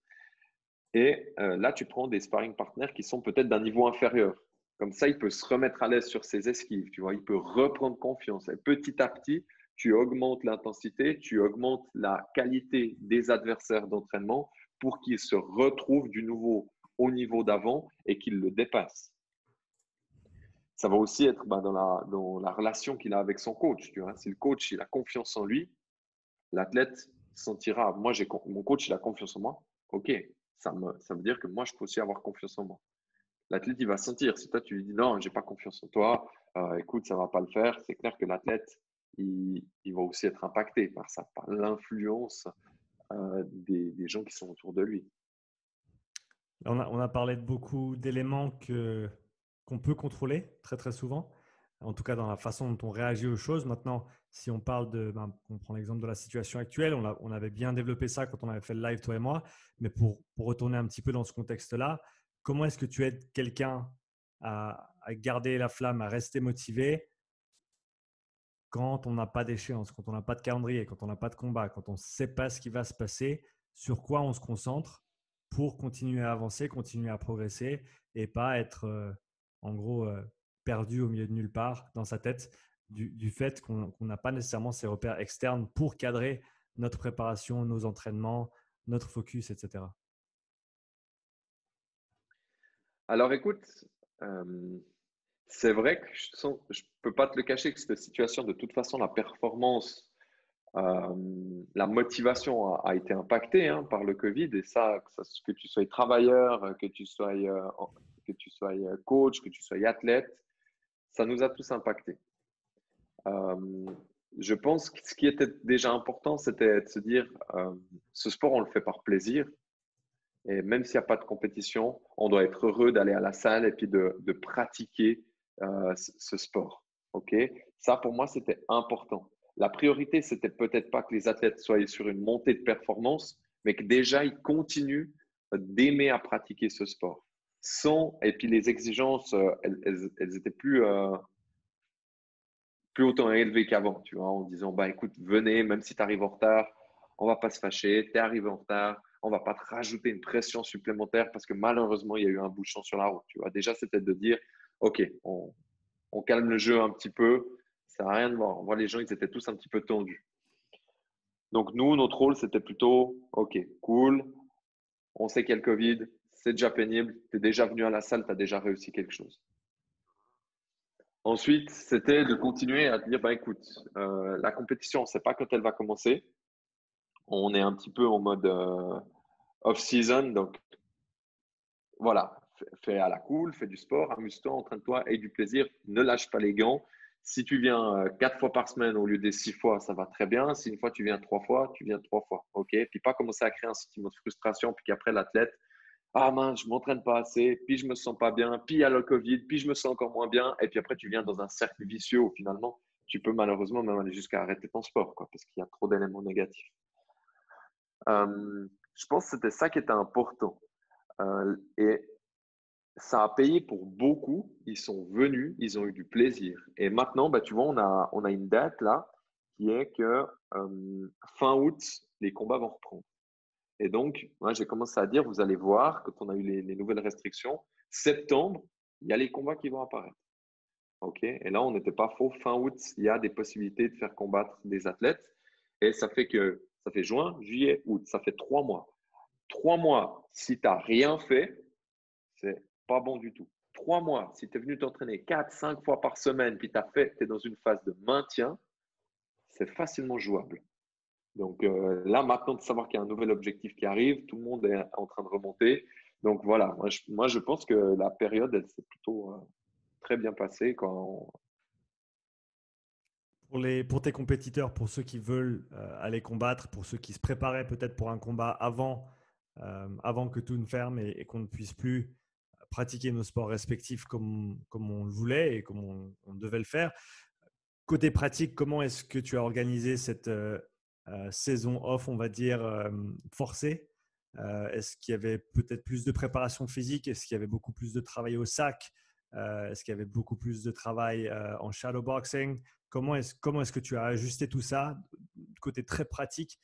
Et là, tu prends des sparring partners qui sont peut-être d'un niveau inférieur. Comme ça, il peut se remettre à l'aise sur ses esquives, tu vois, il peut reprendre confiance. Et petit à petit, tu augmentes l'intensité, tu augmentes la qualité des adversaires d'entraînement pour qu'ils se retrouvent du nouveau au niveau d'avant et qu'ils le dépassent. Ça va aussi être dans la relation qu'il a avec son coach. Tu vois. Si le coach il a confiance en lui, l'athlète sentira, moi, mon coach, il a confiance en moi. OK, ça veut dire que moi, je peux aussi avoir confiance en moi. L'athlète, il va sentir. Si toi, tu lui dis non, j'ai pas confiance en toi, écoute, ça va pas le faire, c'est clair que l'athlète, il va aussi être impacté par ça, par l'influence des gens qui sont autour de lui. On a parlé de beaucoup d'éléments qu'on peut contrôler très très souvent, en tout cas dans la façon dont on réagit aux choses. Maintenant, si on parle on prend l'exemple de la situation actuelle, on avait bien développé ça quand on avait fait le live, toi et moi, mais pour retourner un petit peu dans ce contexte-là, comment est-ce que tu aides quelqu'un à garder la flamme, à rester motivé quand on n'a pas d'échéance, quand on n'a pas de calendrier, quand on n'a pas de combat, quand on ne sait pas ce qui va se passer, sur quoi on se concentre pour continuer à avancer, continuer à progresser et pas être en gros perdu au milieu de nulle part dans sa tête du fait qu'on n'a pas nécessairement ces repères externes pour cadrer notre préparation, nos entraînements, notre focus, etc. Alors écoute, c'est vrai que je peux pas te le cacher que cette situation, de toute façon, la performance, la motivation a été impactée hein, par le Covid et que tu sois travailleur, que tu sois coach, que tu sois athlète, ça nous a tous impactés. Euh, Je pense que ce qui était déjà important, c'était de se dire, ce sport, on le fait par plaisir. Et même s'il n'y a pas de compétition, on doit être heureux d'aller à la salle et puis de pratiquer ce sport. OK? Ça, pour moi, c'était important. La priorité, c'était peut-être pas que les athlètes soient sur une montée de performance, mais que déjà, ils continuent d'aimer à pratiquer ce sport. Et puis les exigences, elles étaient plus autant élevées qu'avant, tu vois, en disant, bah, écoute, venez, même si tu arrives en retard, on va pas se fâcher, tu es arrivé en retard, on va pas te rajouter une pression supplémentaire parce que malheureusement, il y a eu un bouchon sur la route, tu vois. Déjà, c'était de dire, OK, on calme le jeu un petit peu, ça n'a rien de voir. On voit les gens, ils étaient tous un petit peu tendus. Donc, nous, notre rôle, c'était plutôt, OK, cool, on sait qu'il y a le Covid, c'est déjà pénible, tu es déjà venu à la salle, tu as déjà réussi quelque chose. Ensuite, c'était de continuer à dire, bah, écoute, la compétition, on ne sait pas quand elle va commencer. On est un petit peu en mode off-season, donc voilà, fais à la cool, fais du sport, amuse-toi, entraîne-toi, aie du plaisir, ne lâche pas les gants. Si tu viens 4 fois par semaine au lieu des 6 fois, ça va très bien. Si une fois tu viens 3 fois, tu viens 3 fois. OK? Puis pas commencer à créer un sentiment de frustration, puis qu'après l'athlète, ah mince, je m'entraîne pas assez, puis je me sens pas bien, puis il y a le Covid, puis je me sens encore moins bien. Et puis après, tu viens dans un cercle vicieux où finalement, tu peux malheureusement même aller jusqu'à arrêter ton sport, quoi, parce qu'il y a trop d'éléments négatifs. Je pense que c'était ça qui était important. Et ça a payé pour beaucoup. Ils sont venus, ils ont eu du plaisir. Et maintenant, bah, tu vois, on a une date là qui est que fin août, les combats vont reprendre. Et donc, moi, j'ai commencé à dire, vous allez voir, quand on a eu les nouvelles restrictions, septembre, il y a les combats qui vont apparaître. OK? Et là, on n'était pas faux. Fin août, il y a des possibilités de faire combattre des athlètes. Et ça fait juin, juillet, août. Ça fait 3 mois. 3 mois, si tu n'as rien fait, c'est pas bon du tout. 3 mois, si tu es venu t'entraîner 4, 5 fois par semaine, puis tu es dans une phase de maintien, c'est facilement jouable. Donc là, maintenant, de savoir qu'il y a un nouvel objectif qui arrive, tout le monde est en train de remonter. Donc voilà, moi, je pense que la période, elle s'est plutôt très bien passée quand. Pour tes compétiteurs, pour ceux qui veulent aller combattre, pour ceux qui se préparaient peut-être pour un combat avant que tout ne ferme et qu'on ne puisse plus pratiquer nos sports respectifs comme on le voulait et comme on devait le faire. Côté pratique, comment est-ce que tu as organisé cette saison off, on va dire, forcée? Est-ce qu'il y avait peut-être plus de préparation physique? Est-ce qu'il y avait beaucoup plus de travail au sac? Est-ce qu'il y avait beaucoup plus de travail en shadowboxing? Comment est-ce que tu as ajusté tout ça, côté très pratique,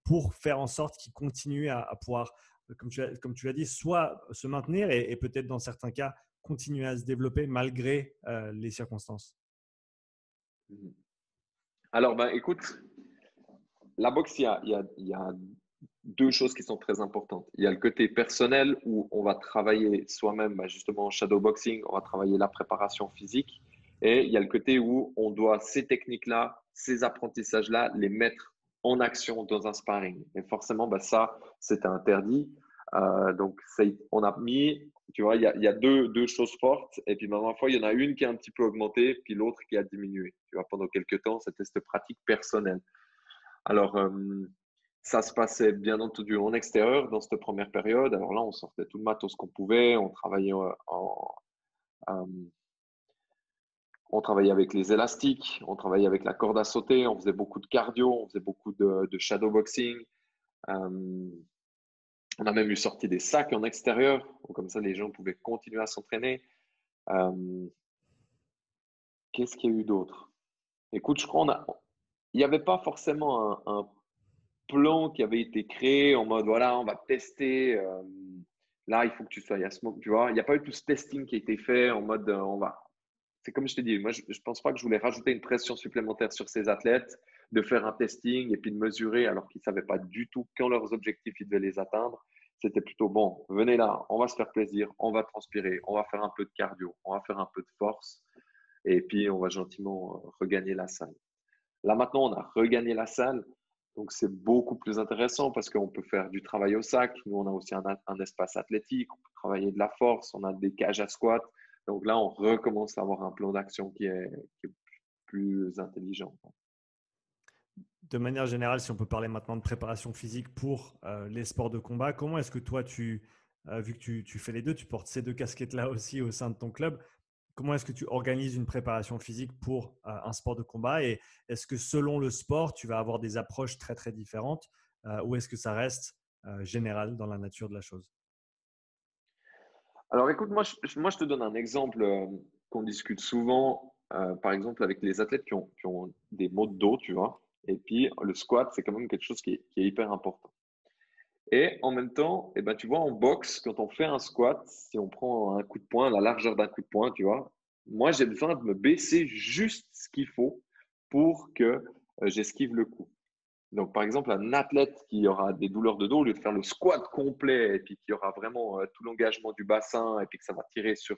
pour faire en sorte qu'ils continuent à pouvoir, comme tu l'as dit, soit se maintenir et peut-être dans certains cas, continuer à se développer malgré les circonstances? Alors, ben, écoute, la boxe, il y a deux choses qui sont très importantes. Il y a le côté personnel où on va travailler soi-même, bah, justement en shadowboxing, on va travailler la préparation physique. Et il y a le côté où on doit ces techniques-là, ces apprentissages-là, les mettre en action dans un sparring. Et forcément, bah, ça, c'était interdit. Donc, on a mis, tu vois, il y a deux choses fortes. Et puis, ma foi, il y en a une qui a un petit peu augmenté, puis l'autre qui a diminué. Tu vois, pendant quelques temps, c'était cette pratique personnelle. Alors, ça se passait bien entendu en extérieur dans cette première période. Alors là, on sortait tout le matos qu'on pouvait, euh, on travaillait avec les élastiques, on travaillait avec la corde à sauter, on faisait beaucoup de cardio, on faisait beaucoup de shadowboxing. Euh, on a même eu sorti des sacs en extérieur, donc comme ça les gens pouvaient continuer à s'entraîner. Euh, Qu'est-ce qu'il y a eu d'autre? Écoute, je crois il n'y avait pas forcément un plan qui avait été créé en mode voilà, on va tester. Là, il faut que tu sois à ce moment, tu vois. Il n'y a pas eu tout ce testing qui a été fait en mode on va. C'est comme je t'ai dit, moi, je ne pense pas que je voulais rajouter une pression supplémentaire sur ces athlètes, de faire un testing et puis de mesurer alors qu'ils ne savaient pas du tout quand leurs objectifs ils devaient les atteindre. C'était plutôt bon, venez là, on va se faire plaisir, on va transpirer, on va faire un peu de cardio, on va faire un peu de force et puis on va gentiment regagner la salle. Là, maintenant, on a regagné la salle. Donc, c'est beaucoup plus intéressant parce qu'on peut faire du travail au sac. Nous, on a aussi un espace athlétique. On peut travailler de la force. On a des cages à squat. Donc là, on recommence à avoir un plan d'action qui est plus intelligent. de manière générale, si on peut parler maintenant de préparation physique pour les sports de combat, comment est-ce que toi, vu que tu fais les deux, tu portes ces deux casquettes-là aussi au sein de ton club, comment est-ce que tu organises une préparation physique pour un sport de combat et est-ce que selon le sport, tu vas avoir des approches très, très différentes ou est-ce que ça reste général dans la nature de la chose? Alors écoute, moi, je te donne un exemple qu'on discute souvent, par exemple avec les athlètes qui ont des maux de dos, tu vois. Et puis le squat, c'est quand même quelque chose qui est hyper important. Et en même temps, eh ben, tu vois, en boxe, quand on fait un squat, si on prend un coup de poing, la largeur d'un coup de poing, tu vois, moi, j'ai besoin de me baisser juste ce qu'il faut pour que j'esquive le coup. Donc, par exemple, un athlète qui aura des douleurs de dos, au lieu de faire le squat complet et puis qui aura vraiment tout l'engagement du bassin et puis que ça va tirer sur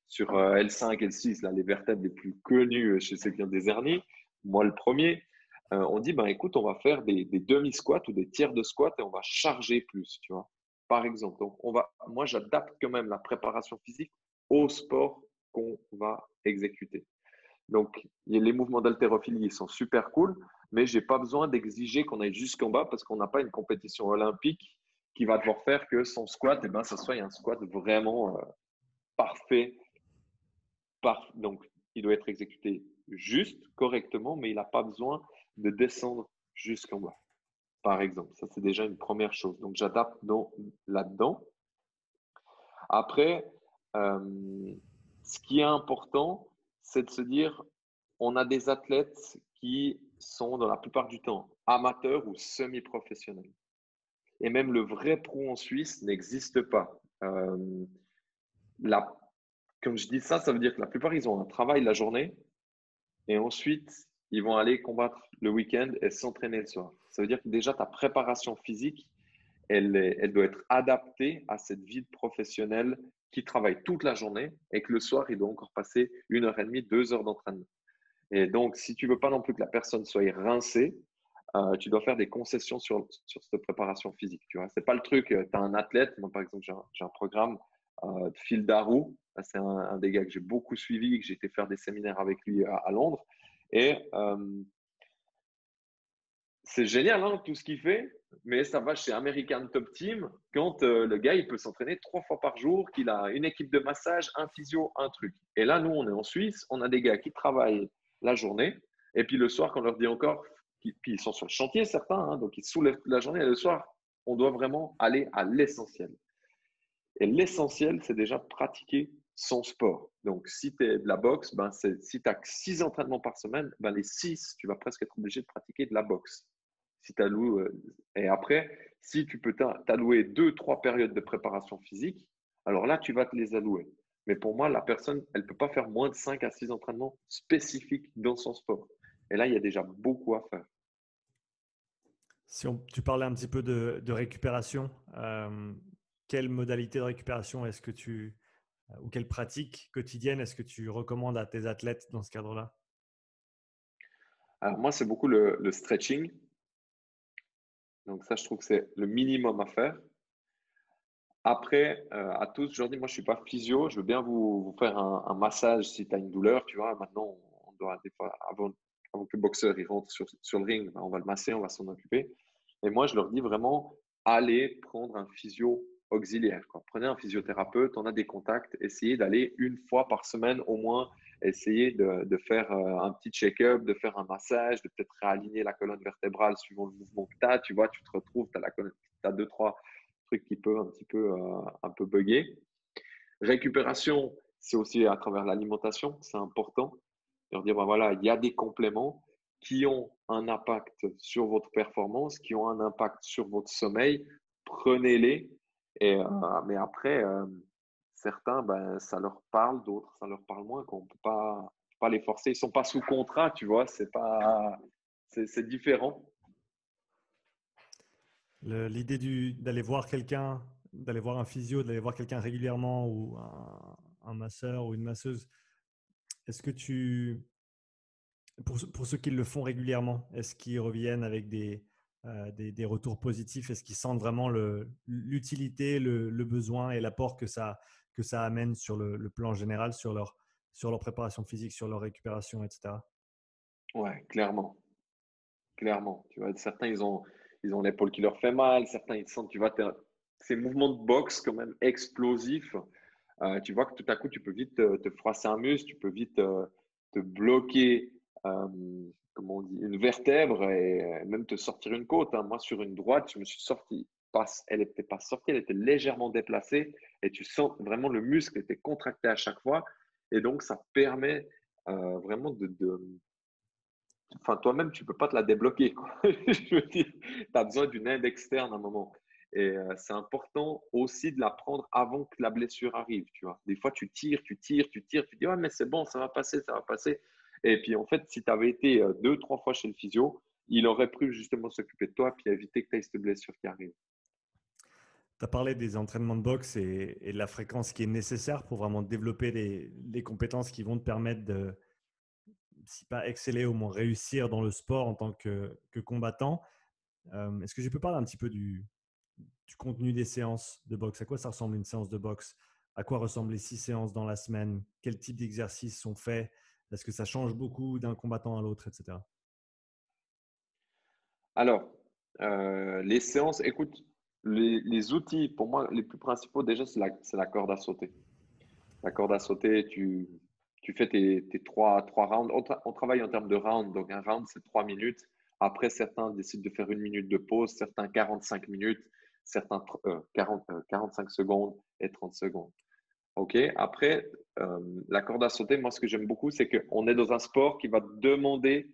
L5, L6, là, les vertèbres les plus connues chez ceux qui ont des hernies, moi le premier, on dit, ben, écoute, on va faire des demi-squats ou des tiers de squat et on va charger plus, tu vois, par exemple. Donc, moi, j'adapte quand même la préparation physique au sport qu'on va exécuter. Donc, les mouvements d'haltérophilie, ils sont super cool, mais je n'ai pas besoin d'exiger qu'on aille jusqu'en bas parce qu'on n'a pas une compétition olympique qui va devoir faire que son squat, eh ben, ça soit un squat vraiment parfait. Donc, il doit être exécuté juste, correctement, mais il n'a pas besoin de descendre jusqu'en bas, par exemple. Ça, c'est déjà une première chose. Donc, j'adapte là-dedans. Après, ce qui est important, c'est de se dire, on a des athlètes qui sont dans la plupart du temps amateurs ou semi-professionnels. Et même le vrai pro en Suisse n'existe pas. La, Comme je dis ça, ça veut dire que la plupart, ils ont un travail la journée et ensuite, ils vont aller combattre le week-end et s'entraîner le soir. Ça veut dire que déjà, ta préparation physique, elle doit être adaptée à cette vie professionnelle qui travaille toute la journée et que le soir, il doit encore passer 1 heure et demie, 2 heures d'entraînement. Et donc, si tu veux pas non plus que la personne soit rincée, tu dois faire des concessions sur cette préparation physique. Tu vois, c'est pas le truc. Tu as un athlète. Moi, par exemple, j'ai un programme de Phil Darrow. C'est un des gars que j'ai beaucoup suivi, que j'ai été faire des séminaires avec lui à Londres. Et c'est génial hein, tout ce qu'il fait, mais ça va chez American Top Team quand le gars il peut s'entraîner 3 fois par jour, qu'il a une équipe de massage, un physio, un truc. Et là, nous, on est en Suisse, on a des gars qui travaillent la journée, et puis le soir, quand on leur dit encore, puis ils sont sur le chantier certains, hein, donc ils soulèvent toute la journée, et le soir, on doit vraiment aller à l'essentiel. Et l'essentiel, c'est déjà pratiquer son sport. Donc, si tu es de la boxe, ben si tu as 6 entraînements par semaine, ben les 6, tu vas presque être obligé de pratiquer de la boxe. Si et après, si tu peux t'allouer 2, 3 périodes de préparation physique, alors là, tu vas te les allouer. Mais pour moi, la personne, elle ne peut pas faire moins de 5 à 6 entraînements spécifiques dans son sport. Et là, il y a déjà beaucoup à faire. Si tu parlais un petit peu de récupération, quelle modalité de récupération est-ce que ou quelle pratique quotidienne est-ce que tu recommandes à tes athlètes dans ce cadre-là? Alors moi, c'est beaucoup le stretching. Donc ça, je trouve que c'est le minimum à faire. Après, à tous, je leur dis, moi, je ne suis pas physio. Je veux bien vous faire un massage si tu as une douleur. Tu vois, maintenant, on doit, des fois, avant que le boxeur il rentre sur le ring, ben, on va le masser, on va s'en occuper. Et moi, je leur dis vraiment, allez prendre un physio auxiliaire, quoi. Prenez un physiothérapeute, on a des contacts, essayez d'aller 1 fois par semaine au moins, essayez de faire un petit check-up, de faire un massage, de peut-être réaligner la colonne vertébrale suivant le mouvement que tu as. Tu vois, tu te retrouves, tu as 2, 3 trucs qui peuvent un peu bugger. Récupération, c'est aussi à travers l'alimentation, c'est important. Leur dire, ben voilà, il y a des compléments qui ont un impact sur votre performance, qui ont un impact sur votre sommeil. Prenez-les. Mais après, certains, ben, ça leur parle, d'autres, ça leur parle moins, qu'on ne peut pas les forcer. Ils ne sont pas sous contrat, tu vois, c'est différent. L'idée d'aller voir quelqu'un, d'aller voir un physio, d'aller voir quelqu'un régulièrement ou un masseur ou une masseuse, est-ce que pour ceux qui le font régulièrement, est-ce qu'ils reviennent avec des retours positifs? Est-ce qu'ils sentent vraiment l'utilité, le besoin et l'apport que ça amène sur le plan général, sur leur préparation physique, sur leur récupération, etc. Ouais, clairement. clairement. Tu vois, certains, ils ont l'épaule qui leur fait mal, certains, ils sentent, tu vois, ces mouvements de boxe quand même explosifs. Tu vois que tout à coup, tu peux vite te froisser un muscle, tu peux vite te bloquer, euh, comment on dit, une vertèbre et même te sortir une côte, hein. Moi, sur une droite, je me suis sorti. Elle n'était pas sortie, elle était légèrement déplacée et tu sens vraiment le muscle était contracté à chaque fois. Et donc, ça permet vraiment enfin, toi-même, tu peux pas te la débloquer, quoi. Je veux dire, tu as besoin d'une aide externe à un moment. Et c'est important aussi de la prendre avant que la blessure arrive, tu vois. Des fois, tu tires, tu tires, tu tires, tu dis, ouais, mais c'est bon, ça va passer, ça va passer. Et puis, en fait, si tu avais été deux, trois fois chez le physio, il aurait pu justement s'occuper de toi puis éviter que tu aies cette blessure qui arrive. Tu as parlé des entraînements de boxe et de la fréquence qui est nécessaire pour vraiment développer les compétences qui vont te permettre de, si pas exceller, au moins réussir dans le sport en tant que combattant. Est-ce que je peux parler un petit peu du contenu des séances de boxe? À quoi ça ressemble une séance de boxe? À quoi ressemblent les 6 séances dans la semaine? Quel type d'exercices sont faits? Est-ce que ça change beaucoup d'un combattant à l'autre, etc.? Alors, les séances, écoute, les outils, pour moi, les plus principaux, déjà, c'est la corde à sauter. La corde à sauter, tu fais tes trois rounds. On travaille en termes de rounds. Donc, un round, c'est 3 minutes. Après, certains décident de faire 1 minute de pause, certains 45 minutes, certains 45 secondes et 30 secondes. OK? Après, la corde à sauter, moi, ce que j'aime beaucoup, c'est qu'on est dans un sport qui va te demander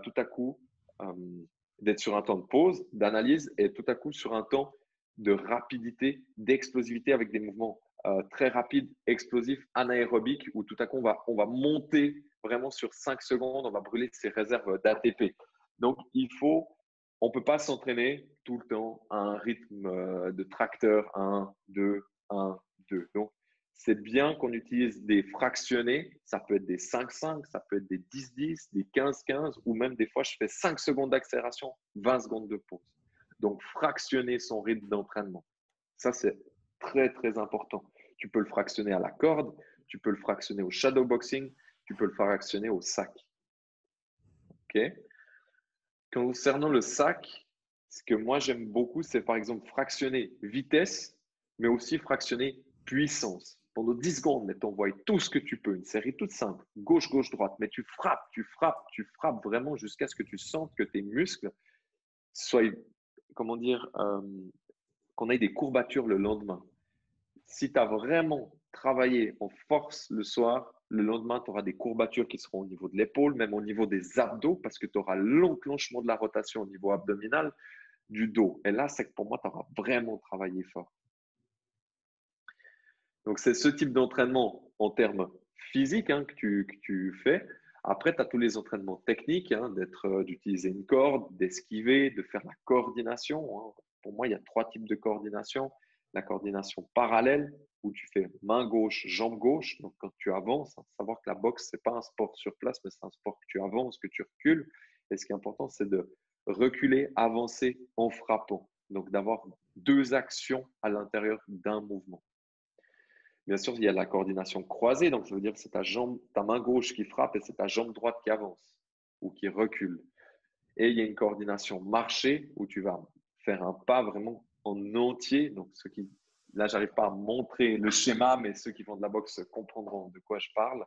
tout à coup euh, d'être sur un temps de pause, d'analyse et tout à coup sur un temps de rapidité, d'explosivité avec des mouvements très rapides, explosifs, anaérobiques, où tout à coup, on va monter vraiment sur 5 secondes, on va brûler ses réserves d'ATP. Donc, on ne peut pas s'entraîner tout le temps à un rythme de tracteur, 1, 2, 1, 2. Donc, c'est bien qu'on utilise des fractionnés. Ça peut être des 5-5, ça peut être des 10-10, des 15-15, ou même des fois, je fais 5 secondes d'accélération, 20 secondes de pause. Donc, fractionner son rythme d'entraînement. Ça, c'est très, très important. Tu peux le fractionner à la corde, tu peux le fractionner au shadowboxing, tu peux le fractionner au sac. OK? Concernant le sac, ce que moi j'aime beaucoup, c'est par exemple fractionner vitesse, mais aussi fractionner puissance. Pendant 10 secondes, mais t'envoies tout ce que tu peux, une série toute simple, gauche, gauche, droite, mais tu frappes, tu frappes, tu frappes vraiment jusqu'à ce que tu sentes que tes muscles soient, comment dire, qu'on ait des courbatures le lendemain. Si tu as vraiment travaillé en force le soir, le lendemain, tu auras des courbatures qui seront au niveau de l'épaule, même au niveau des abdos, parce que tu auras l'enclenchement de la rotation au niveau abdominal du dos. Et là, c'est que pour moi, tu auras vraiment travaillé fort. Donc, c'est ce type d'entraînement en termes physiques que tu fais. Après, tu as tous les entraînements techniques, d'utiliser une corde, d'esquiver, de faire la coordination. Pour moi, il y a 3 types de coordination. La coordination parallèle, où tu fais main gauche, jambe gauche. Donc, quand tu avances, savoir que la boxe, ce n'est pas un sport sur place, mais c'est un sport que tu avances, que tu recules. Et ce qui est important, c'est de reculer, avancer en frappant. Donc, d'avoir 2 actions à l'intérieur d'un mouvement. Bien sûr, il y a la coordination croisée, donc ça veut dire que c'est ta main gauche qui frappe et c'est ta jambe droite qui avance ou qui recule. Et il y a une coordination marché où tu vas faire un pas vraiment en entier. Donc, là, j'arrive pas à montrer le schéma, mais ceux qui font de la boxe comprendront de quoi je parle.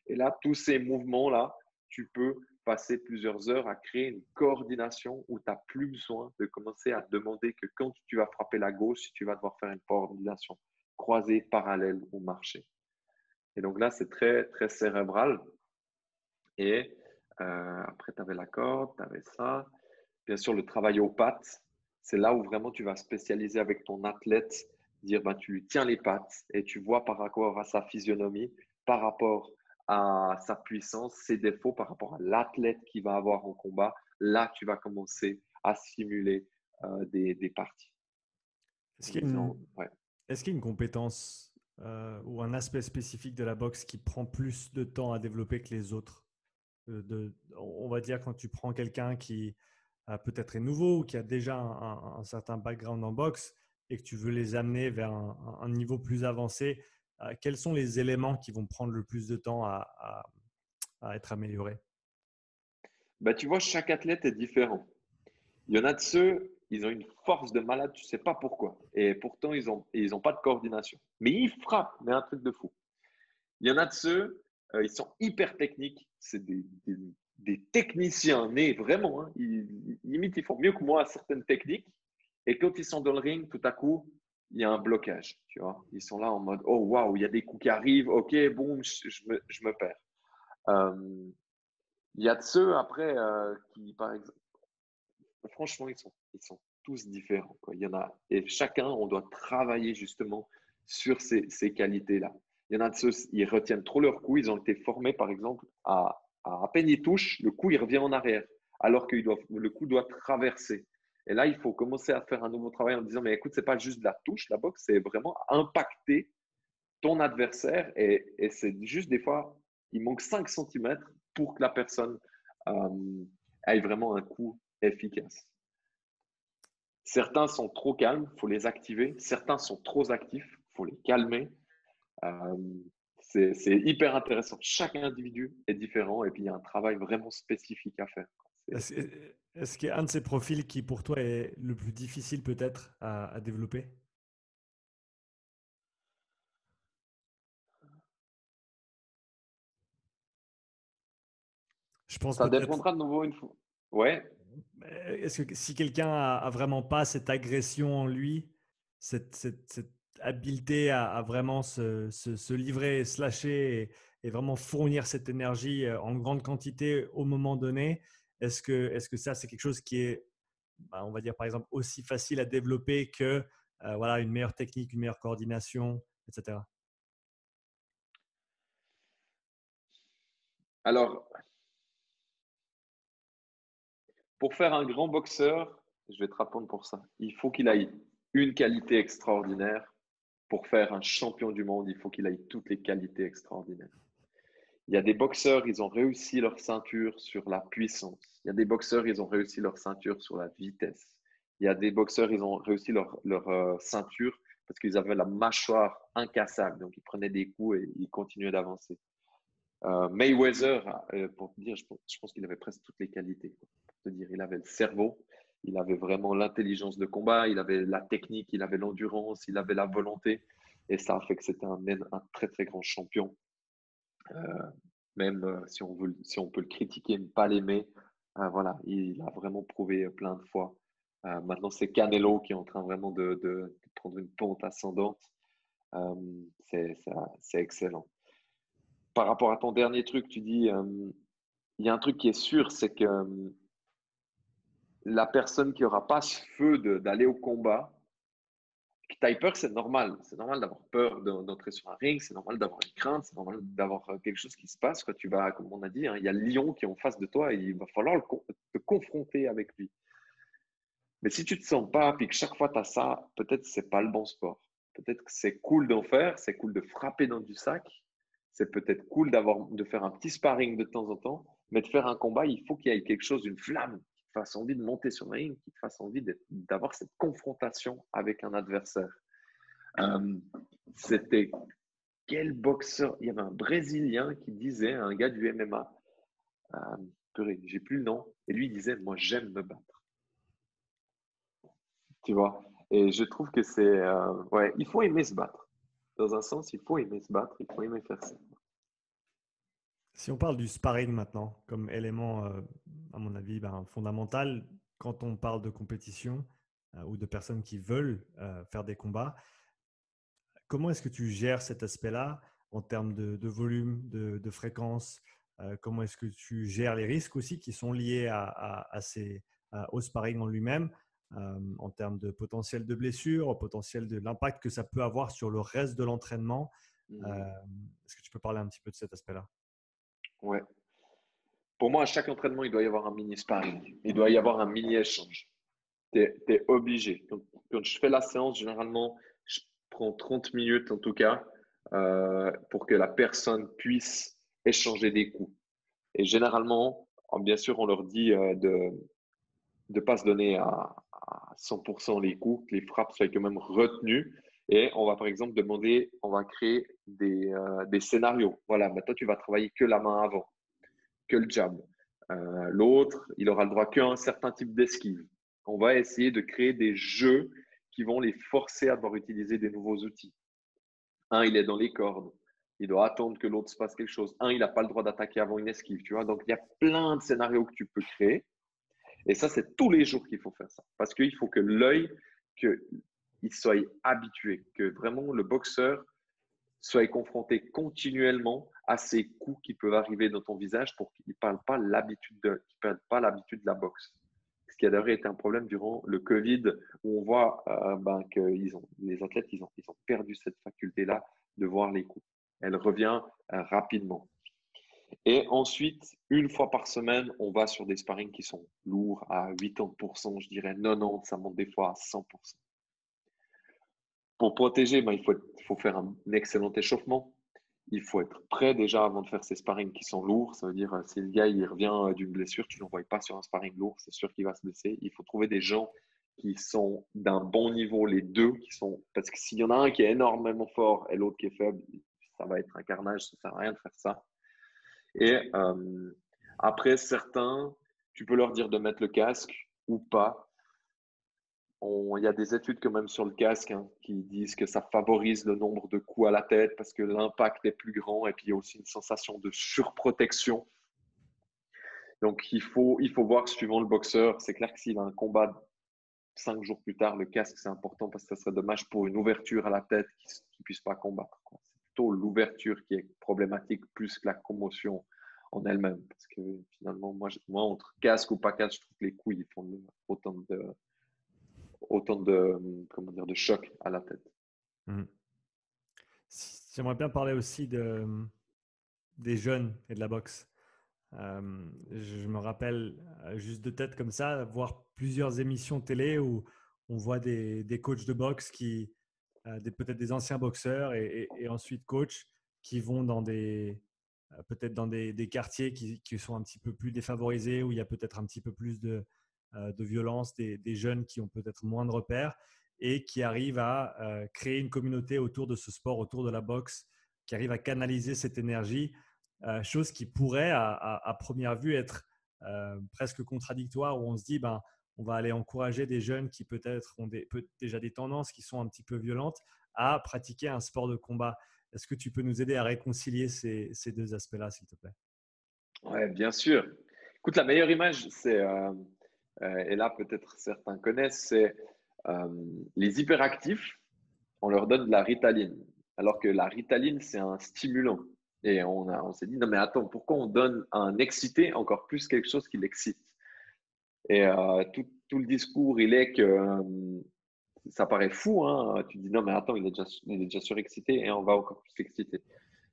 Et là, tous ces mouvements-là, tu peux passer plusieurs heures à créer une coordination où tu n'as plus besoin de commencer à demander que quand tu vas frapper la gauche, tu vas devoir faire une coordination croisée, parallèle ou marché. Et donc là, c'est très, très cérébral. Et après, tu avais la corde, tu avais ça. Bien sûr, le travail aux pattes, c'est là où vraiment tu vas spécialiser avec ton athlète, dire ben, tu lui tiens les pattes et tu vois par rapport à sa physionomie, par rapport à sa puissance, ses défauts, par rapport à l'athlète qu'il va avoir en combat. Là, tu vas commencer à simuler des parties. Est-ce En qu'il y a une, disant, ouais. est-ce qu'il y a une compétence ou un aspect spécifique de la boxe qui prend plus de temps à développer que les autres? On va dire quand tu prends quelqu'un qui peut-être est nouveau ou qui a déjà un certain background en boxe et que tu veux les amener vers un niveau plus avancé, quels sont les éléments qui vont prendre le plus de temps à être améliorés? Bah, tu vois, chaque athlète est différent. Il y en a de ceux, ils ont une force de malade, tu ne sais pas pourquoi. Et pourtant, ils ont pas de coordination. Mais ils frappent, mais un truc de fou. Il y en a de ceux, ils sont hyper techniques. C'est des techniciens nés, vraiment. Hein. Limite, ils font mieux que moi à certaines techniques. Et quand ils sont dans le ring, tout à coup, il y a un blocage. Tu vois, ils sont là en mode, oh waouh, il y a des coups qui arrivent. Ok, boum, je me perds. Euh, il y a de ceux après qui, par exemple, franchement, ils sont tous différents, quoi. Il y en a, et chacun, on doit travailler justement sur ces qualités-là. Il y en a de ceux, ils retiennent trop leur coup. Ils ont été formés, par exemple, à peine ils touchent, le coup, il revient en arrière, alors que le coup doit traverser. Et là, il faut commencer à faire un nouveau travail en disant, mais écoute, c'est pas juste de la touche, la boxe, c'est vraiment impacter ton adversaire. Et c'est juste des fois, il manque 5 centimètres pour que la personne ait vraiment un coup efficace. Certains sont trop calmes, il faut les activer. Certains sont trop actifs, il faut les calmer. Euh, c'est hyper intéressant. Chaque individu est différent et puis il y a un travail vraiment spécifique à faire. Est-ce est-ce qu'il y a un de ces profils qui, pour toi, est le plus difficile peut-être à développer? Je pense Ça peut-être, dépendra de nouveau une fois. Ouais, est-ce que si quelqu'un a vraiment pas cette agression en lui, cette habileté à vraiment se livrer, se lâcher et vraiment fournir cette énergie en grande quantité au moment donné, est-ce que ça, c'est quelque chose qui est, bah, on va dire par exemple, aussi facile à développer que voilà, une meilleure technique, une meilleure coordination, etc. alors pour faire un grand boxeur, je vais te répondre pour ça. Il faut qu'il ait une qualité extraordinaire. Pour faire un champion du monde, il faut qu'il ait toutes les qualités extraordinaires. Il y a des boxeurs, ils ont réussi leur ceinture sur la puissance. Il y a des boxeurs, ils ont réussi leur ceinture sur la vitesse. Il y a des boxeurs, ils ont réussi leur ceinture parce qu'ils avaient la mâchoire incassable. Donc, ils prenaient des coups et ils continuaient d'avancer. Mayweather, pour te dire, je pense qu'il avait presque toutes les qualités. Pour te dire, il avait le cerveau, il avait vraiment l'intelligence de combat, il avait la technique, il avait l'endurance, il avait la volonté. Et ça a fait que c'était un très, très grand champion. Même si on peut le critiquer, ne pas l'aimer, voilà, il a vraiment prouvé plein de fois. Maintenant, c'est Canelo qui est en train vraiment de prendre une pente ascendante. Euh, c'est excellent. Par rapport à ton dernier truc, tu dis, il y a un truc qui est sûr, c'est que la personne qui aura pas ce feu d'aller au combat, que tu aies peur, c'est normal. C'est normal d'avoir peur d'entrer sur un ring, c'est normal d'avoir une crainte, c'est normal d'avoir quelque chose qui se passe. Quand tu vas, comme on a dit, hein, il y a le lion qui est en face de toi et il va falloir te confronter avec lui. Mais si tu te sens pas, puis que chaque fois tu as ça, peut-être que c'est pas le bon sport. Peut-être que c'est cool d'en faire, c'est cool de frapper dans du sac, c'est peut-être cool de faire un petit sparring de temps en temps, mais de faire un combat, il faut qu'il y ait quelque chose, une flamme qui te fasse envie de monter sur le ring, qui te fasse envie d'avoir cette confrontation avec un adversaire. Euh, C'était quel boxeur? Il y avait un Brésilien qui disait, un gars du MMA, j'ai plus le nom, et lui il disait, moi j'aime me battre. Tu vois? Et je trouve que ouais, il faut aimer se battre. Dans un sens, il faut aimer se battre, il faut aimer faire ça. Si on parle du sparring maintenant comme élément, à mon avis, ben, fondamental quand on parle de compétition ou de personnes qui veulent faire des combats, comment est-ce que tu gères cet aspect-là en termes de volume, de fréquence? Comment est-ce que tu gères les risques aussi qui sont liés au sparring en lui-même, en termes de potentiel de blessure, au potentiel de l'impact que ça peut avoir sur le reste de l'entraînement? Mhm. Est-ce que tu peux parler un petit peu de cet aspect-là? Ouais. Pour moi, à chaque entraînement, il doit y avoir un mini sparring. Il doit y avoir un mini échange. Tu es obligé. Quand je fais la séance, généralement, je prends 30 minutes en tout cas pour que la personne puisse échanger des coups. Et généralement, bien sûr, on leur dit de ne pas se donner à 100% les coups, que les frappes soient quand même retenues. Et on va par exemple demander, on va créer des scénarios. Voilà, maintenant tu vas travailler que la main avant, que le jab. L'autre, il aura le droit qu'à un certain type d'esquive. On va essayer de créer des jeux qui vont les forcer à devoir utiliser des nouveaux outils. Un, il est dans les cordes. Il doit attendre que l'autre se passe quelque chose. Un, il n'a pas le droit d'attaquer avant une esquive, tu vois. Donc, il y a plein de scénarios que tu peux créer. Et ça, c'est tous les jours qu'il faut faire ça. Parce qu'il faut que l'œil, qu'il soit habitué, que vraiment le boxeur soit confronté continuellement à ces coups qui peuvent arriver dans ton visage pour qu'il ne perde pas l'habitude de la boxe. Ce qui a d'ailleurs été un problème durant le Covid, où on voit que les athlètes ils ont perdu cette faculté-là de voir les coups. Elle revient rapidement. Et ensuite, une fois par semaine, on va sur des sparring qui sont lourds à 80%, je dirais 90%, ça monte des fois à 100%. Pour protéger, il faut faire un excellent échauffement. Il faut être prêt déjà avant de faire ces sparring qui sont lourds. Ça veut dire, si le gars il revient d'une blessure, tu ne l'envoies pas sur un sparring lourd, c'est sûr qu'il va se blesser. Il faut trouver des gens qui sont d'un bon niveau, les deux, parce que s'il y en a un qui est énormément fort et l'autre qui est faible, ça va être un carnage, ça ne sert à rien de faire ça. Et après, certains, tu peux leur dire de mettre le casque ou pas. Il y a des études quand même sur le casque qui disent que ça favorise le nombre de coups à la tête parce que l'impact est plus grand et puis il y a aussi une sensation de surprotection. Donc, il faut voir suivant le boxeur. C'est clair que s'il a un combat 5 jours plus tard, le casque, c'est important parce que ça serait dommage pour une ouverture à la tête qu'il ne puisse pas combattre. C'est plutôt l'ouverture qui est problématique plus que la commotion en elle-même. Parce que finalement, moi entre casque ou pas casque, je trouve que les coups, ils font autant de choc à la tête. J'aimerais bien parler aussi des jeunes et de la boxe. Je me rappelle juste de tête comme ça, voir plusieurs émissions télé où on voit des coachs de boxe peut-être des anciens boxeurs et ensuite coachs qui vont peut-être dans des quartiers qui sont un petit peu plus défavorisés, où il y a peut-être un petit peu plus de violence, des jeunes qui ont peut-être moins de repères et qui arrivent à créer une communauté autour de ce sport, autour de la boxe, qui arrivent à canaliser cette énergie, chose qui pourrait à première vue être presque contradictoire, où on se dit on va aller encourager des jeunes qui peut-être ont déjà des tendances qui sont un petit peu violentes à pratiquer un sport de combat. Est-ce que tu peux nous aider à réconcilier ces deux aspects-là, s'il te plaît? Ouais, bien sûr. Écoute, la meilleure image, c'est, et là peut-être certains connaissent, c'est les hyperactifs, on leur donne de la Ritaline. Alors que la Ritaline, c'est un stimulant. Et on s'est dit, non mais attends, pourquoi on donne à un excité encore plus quelque chose qui l'excite? Et tout le discours, il est que ça paraît fou, hein. Tu te dis, non mais attends, il est déjà surexcité et on va encore plus l'exciter.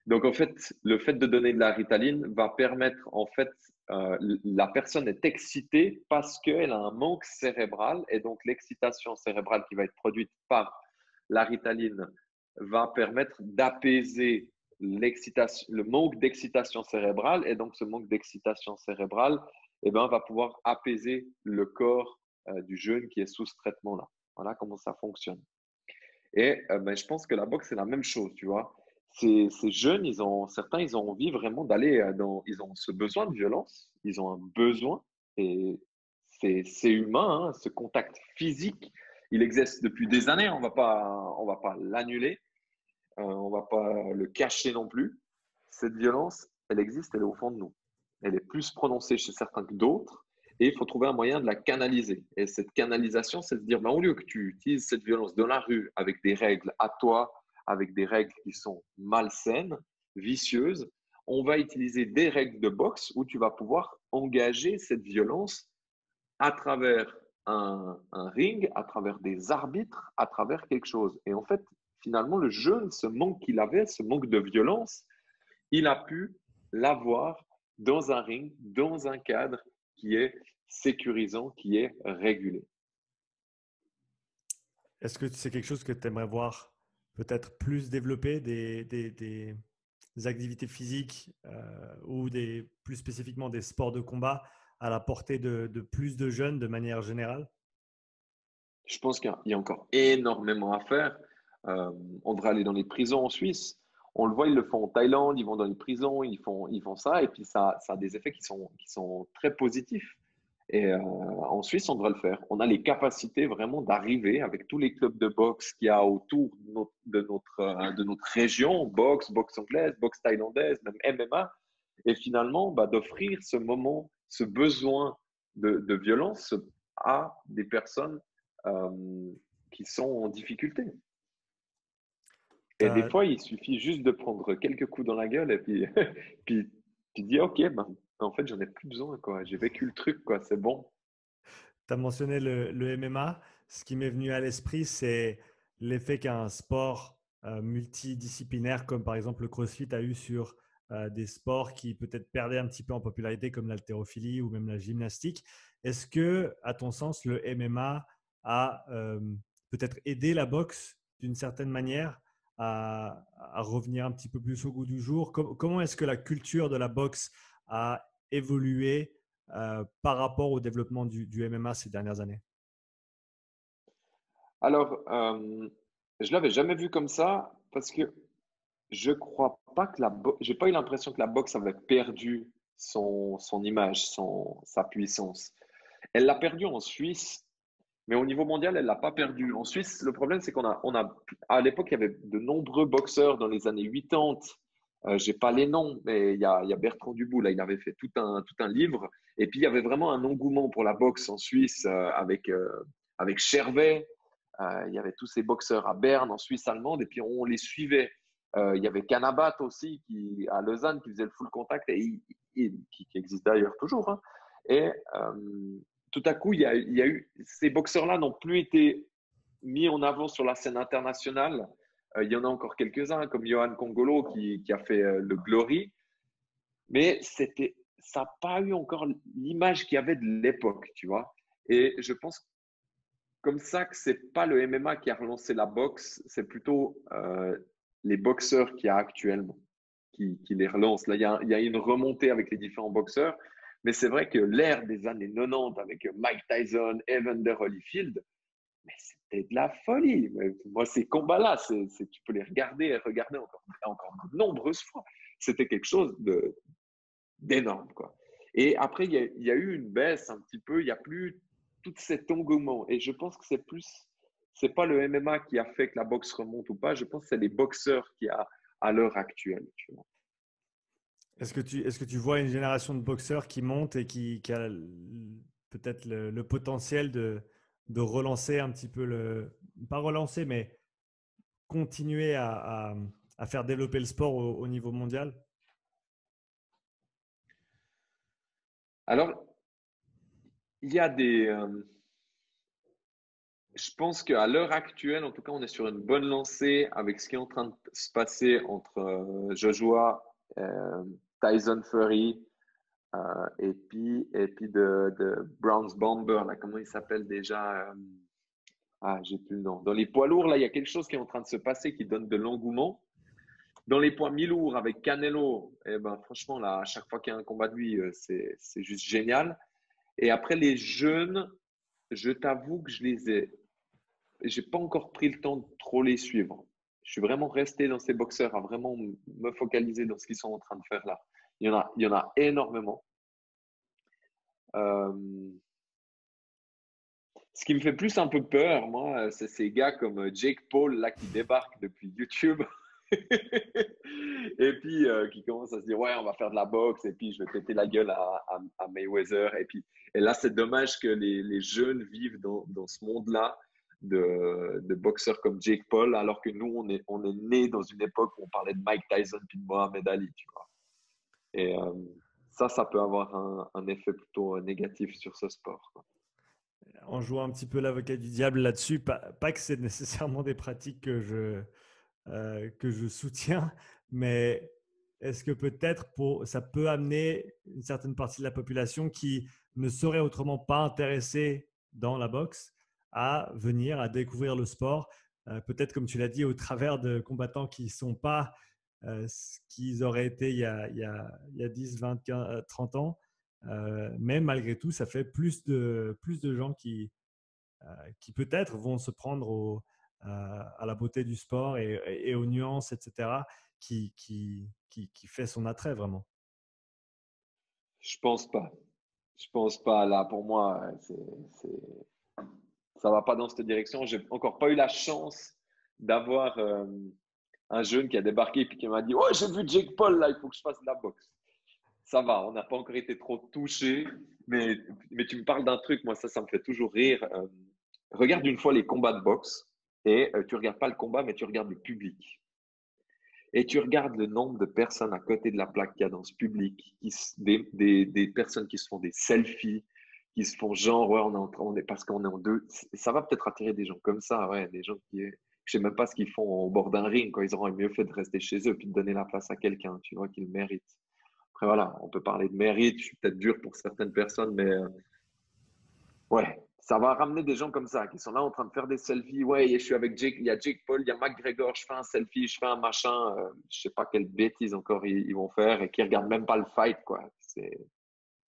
Donc, en fait, le fait de donner de la Ritaline va permettre, en fait, la personne est excitée parce qu'elle a un manque cérébral et donc l'excitation cérébrale qui va être produite par la Ritaline va permettre d'apaiser le manque d'excitation cérébrale et donc ce manque d'excitation cérébrale va pouvoir apaiser le corps du jeune qui est sous ce traitement-là. Voilà comment ça fonctionne. Et je pense que la boxe, c'est la même chose, tu vois. Ces jeunes, certains, ils ont envie vraiment d'aller ils ont ce besoin de violence, ils ont un besoin, et c'est humain, hein, ce contact physique, il existe depuis des années, on va pas l'annuler, on va pas le cacher non plus. Cette violence, elle existe, elle est au fond de nous. Elle est plus prononcée chez certains que d'autres, et il faut trouver un moyen de la canaliser. Et cette canalisation, c'est de dire, au lieu que tu utilises cette violence dans la rue avec des règles à toi, avec des règles qui sont malsaines, vicieuses, on va utiliser des règles de boxe où tu vas pouvoir engager cette violence à travers un ring, à travers des arbitres, à travers quelque chose. Et en fait, finalement, le jeune, ce manque qu'il avait, ce manque de violence, il a pu l'avoir dans un ring, dans un cadre qui est sécurisant, qui est régulé. Est-ce que c'est quelque chose que tu aimerais voir peut-être plus développé, des activités physiques ou plus spécifiquement des sports de combat à la portée de plus de jeunes de manière générale? Je pense qu'il y a encore énormément à faire. On devrait aller dans les prisons en Suisse. On le voit, ils le font en Thaïlande, ils vont dans les prisons, ils font ça, et puis ça a des effets qui sont très positifs. Et en Suisse, on devrait le faire. On a les capacités vraiment d'arriver avec tous les clubs de boxe qu'il y a autour de notre région, boxe anglaise, boxe thaïlandaise, même MMA, et finalement bah, d'offrir ce moment, ce besoin de violence à des personnes qui sont en difficulté. Et des Tu fois, il suffit juste de prendre quelques coups dans la gueule et puis, puis tu dis, OK, ben, en fait, j'en ai plus besoin, quoi. J'ai vécu le truc, quoi. C'est bon. as mentionné le MMA. Ce qui m'est venu à l'esprit, c'est l'effet qu'un sport multidisciplinaire, comme par exemple le CrossFit, a eu sur des sports qui peut-être perdaient un petit peu en popularité, comme l'haltérophilie ou même la gymnastique. Est-ce que, à ton sens, le MMA a peut-être aidé la boxe d'une certaine manière à revenir un petit peu plus au goût du jour? Comment est-ce que la culture de la boxe a évolué par rapport au développement du MMA ces dernières années? Alors, je l'avais jamais vu comme ça parce que je crois pas que j'ai pas eu l'impression que la boxe avait perdu son image, sa puissance. Elle l'a perdu en Suisse, mais au niveau mondial, elle l'a pas perdu. En Suisse, le problème, c'est à l'époque, il y avait de nombreux boxeurs dans les années 80. J'ai pas les noms, mais il y a Bertrand Dubout, là, il avait fait tout un livre. Et puis, il y avait vraiment un engouement pour la boxe en Suisse avec Chervet. Il y avait tous ces boxeurs à Berne, en Suisse allemande, et puis on les suivait. Il y avait Canabat aussi, à Lausanne, qui faisait le full contact, qui existe d'ailleurs toujours, hein. Et tout à coup, il y a eu ces boxeurs-là n'ont plus été mis en avant sur la scène internationale. Il y en a encore quelques-uns, comme Johan Congolo qui a fait le Glory, mais ça n'a pas eu encore l'image qu'il y avait de l'époque, tu vois. Et je pense comme ça que c'est pas le MMA qui a relancé la boxe, c'est plutôt les boxeurs qu'il y a actuellement qui les relancent. Là, il y a une remontée avec les différents boxeurs, mais c'est vrai que l'ère des années 90 avec Mike Tyson, Evander Holyfield, mais c'était de la folie. Moi, ces combats-là, tu peux les regarder et regarder encore de nombreuses fois. C'était quelque chose d'énorme, quoi. Et après, il y a eu une baisse un petit peu. Il n'y a plus tout cet engouement. Et je pense que c'est pas le MMA qui a fait que la boxe remonte ou pas. Je pense que c'est les boxeurs qui a à l'heure actuelle. Tu vois. Est-ce que tu vois une génération de boxeurs qui monte et qui a peut-être le potentiel de relancer un petit peu pas relancer, mais continuer à faire développer le sport au niveau mondial? Alors, il y a je pense qu'à l'heure actuelle, en tout cas, on est sur une bonne lancée avec ce qui est en train de se passer entre Joshua, Tyson Fury et puis de Browns Bomber, là, comment il s'appelle déjà j'ai plus le nom. Dans les poids lourds, là, il y a quelque chose qui est en train de se passer qui donne de l'engouement. Dans les poids mi-lourds avec Canelo, eh ben, franchement, là, à chaque fois qu'il y a un combat de lui, c'est juste génial. Et après, les jeunes, je t'avoue que j'ai pas encore pris le temps de trop les suivre. Je suis vraiment resté dans ces boxeurs à vraiment me focaliser dans ce qu'ils sont en train de faire là. Il y en a énormément. Euh, Ce qui me fait plus un peu peur, moi, c'est ces gars comme Jake Paul là qui débarquent depuis YouTube et puis qui commencent à se dire ouais, on va faire de la boxe et puis je vais péter la gueule à Mayweather et là c'est dommage que les jeunes vivent dans ce monde-là de boxeurs comme Jake Paul alors que nous on est nés dans une époque où on parlait de Mike Tyson puis de Mohamed Ali, tu vois. Et ça peut avoir un effet plutôt négatif sur ce sport, quoi. En jouant un petit peu l'avocat du diable là-dessus, pas que c'est nécessairement des pratiques que je soutiens, mais est-ce que peut-être ça peut amener une certaine partie de la population qui ne serait autrement pas intéressée dans la boxe à venir, à découvrir le sport, peut-être comme tu l'as dit, au travers de combattants qui ne sont pas ce qu'ils auraient été il y a 10, 20, 15, 30 ans. Mais malgré tout, ça fait plus de gens qui peut-être vont se prendre à la beauté du sport et aux nuances, etc., qui fait son attrait vraiment. Je pense pas. Je pense pas. Là, pour moi, ça va pas dans cette direction. J'ai encore pas eu la chance d'avoir un jeune qui a débarqué et puis qui m'a dit: «Oh, j'ai vu Jake Paul là, il faut que je fasse de la boxe.» Ça va, on n'a pas encore été trop touché, mais tu me parles d'un truc, moi ça me fait toujours rire. Regarde une fois les combats de boxe et tu regardes pas le combat, mais tu regardes le public. Et tu regardes le nombre de personnes à côté de la plaque qu'il y a dans ce public, des personnes qui se font des selfies, qui se font genre, ouais, parce qu'on est en deux. Ça va peut-être attirer des gens comme ça, ouais, des gens qui, je sais même pas ce qu'ils font au bord d'un ring, quand ils auraient mieux fait de rester chez eux puis de donner la place à quelqu'un, tu vois, qui le mérite. Après, voilà, on peut parler de mérite, je suis peut-être dur pour certaines personnes, mais ouais, ça va ramener des gens comme ça, qui sont là en train de faire des selfies. Ouais, je suis avec Jake, il y a Jake Paul, il y a McGregor, je fais un selfie, je fais un machin, je sais pas quelle bêtise encore ils vont faire et qui regardent même pas le fight, quoi.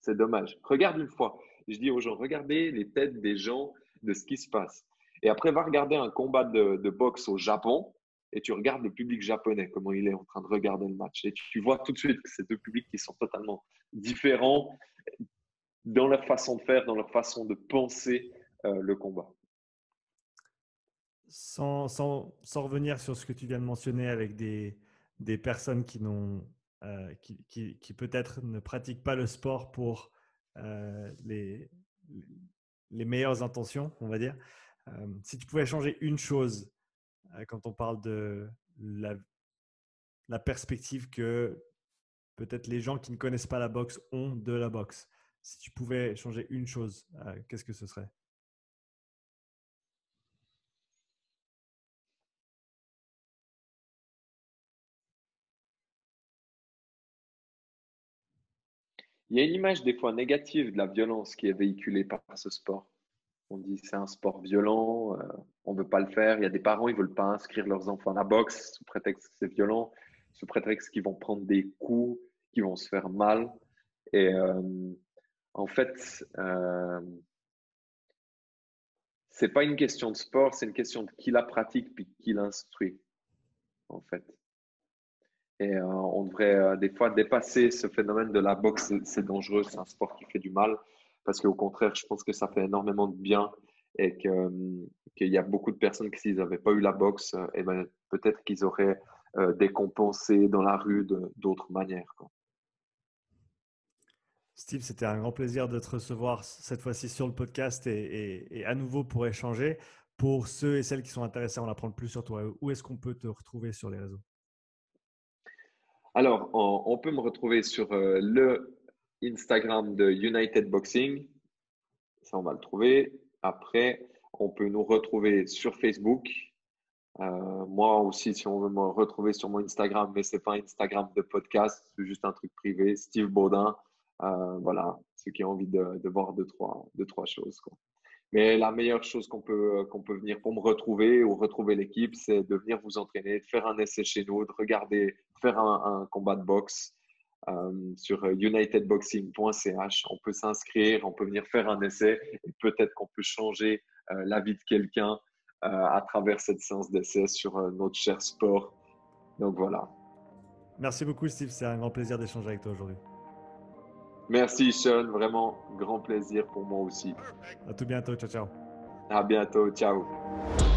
C'est dommage. Regarde une fois. Je dis aux gens, regardez les têtes des gens de ce qui se passe. Et après, va regarder un combat de boxe au Japon et tu regardes le public japonais, comment il est en train de regarder le match. Et tu vois tout de suite que c'est deux publics qui sont totalement différents dans leur façon de faire, dans leur façon de penser le combat. Sans revenir sur ce que tu viens de mentionner avec des personnes qui peut-être ne pratiquent pas le sport pour les meilleures intentions, on va dire. Si tu pouvais changer une chose quand on parle de la perspective que peut-être les gens qui ne connaissent pas la boxe ont de la boxe, si tu pouvais changer une chose, qu'est-ce que ce serait? Il y a une image des fois négative de la violence qui est véhiculée par ce sport. On dit c'est un sport violent, on ne veut pas le faire. Il y a des parents, ils ne veulent pas inscrire leurs enfants à la boxe sous prétexte que c'est violent, sous prétexte qu'ils vont prendre des coups, qu'ils vont se faire mal. Et en fait, c'est pas une question de sport, c'est une question de qui la pratique puis qui l'instruit, en fait. Et on devrait des fois dépasser ce phénomène de la boxe, c'est dangereux, c'est un sport qui fait du mal, parce qu'au contraire, je pense que ça fait énormément de bien et qu'il y a beaucoup de personnes qui, s'ils n'avaient pas eu la boxe, eh ben, peut-être qu'ils auraient décompensé dans la rue d'autres manières, quoi. Steve, c'était un grand plaisir de te recevoir cette fois-ci sur le podcast et à nouveau pour échanger. Pour ceux et celles qui sont intéressés à en apprendre plus sur toi, où est-ce qu'on peut te retrouver sur les réseaux? Alors, on peut me retrouver sur le Instagram de United Boxing. Ça, on va le trouver. Après, on peut nous retrouver sur Facebook. Moi aussi, si on veut me retrouver sur mon Instagram, mais c'est pas un Instagram de podcast, c'est juste un truc privé, Steve Baudin. Voilà, ceux qui ont envie de voir deux, trois choses, quoi. Mais la meilleure chose qu'on peut venir pour me retrouver ou retrouver l'équipe, c'est de venir vous entraîner, de faire un essai chez nous, de regarder, faire un combat de boxe sur unitedboxing.ch. On peut s'inscrire, on peut venir faire un essai et peut-être qu'on peut changer la vie de quelqu'un à travers cette séance d'essai sur notre cher sport. Donc voilà. Merci beaucoup, Steve. C'est un grand plaisir d'échanger avec toi aujourd'hui. Merci Sean, vraiment grand plaisir pour moi aussi. À tout bientôt. Ciao, ciao. À bientôt, ciao.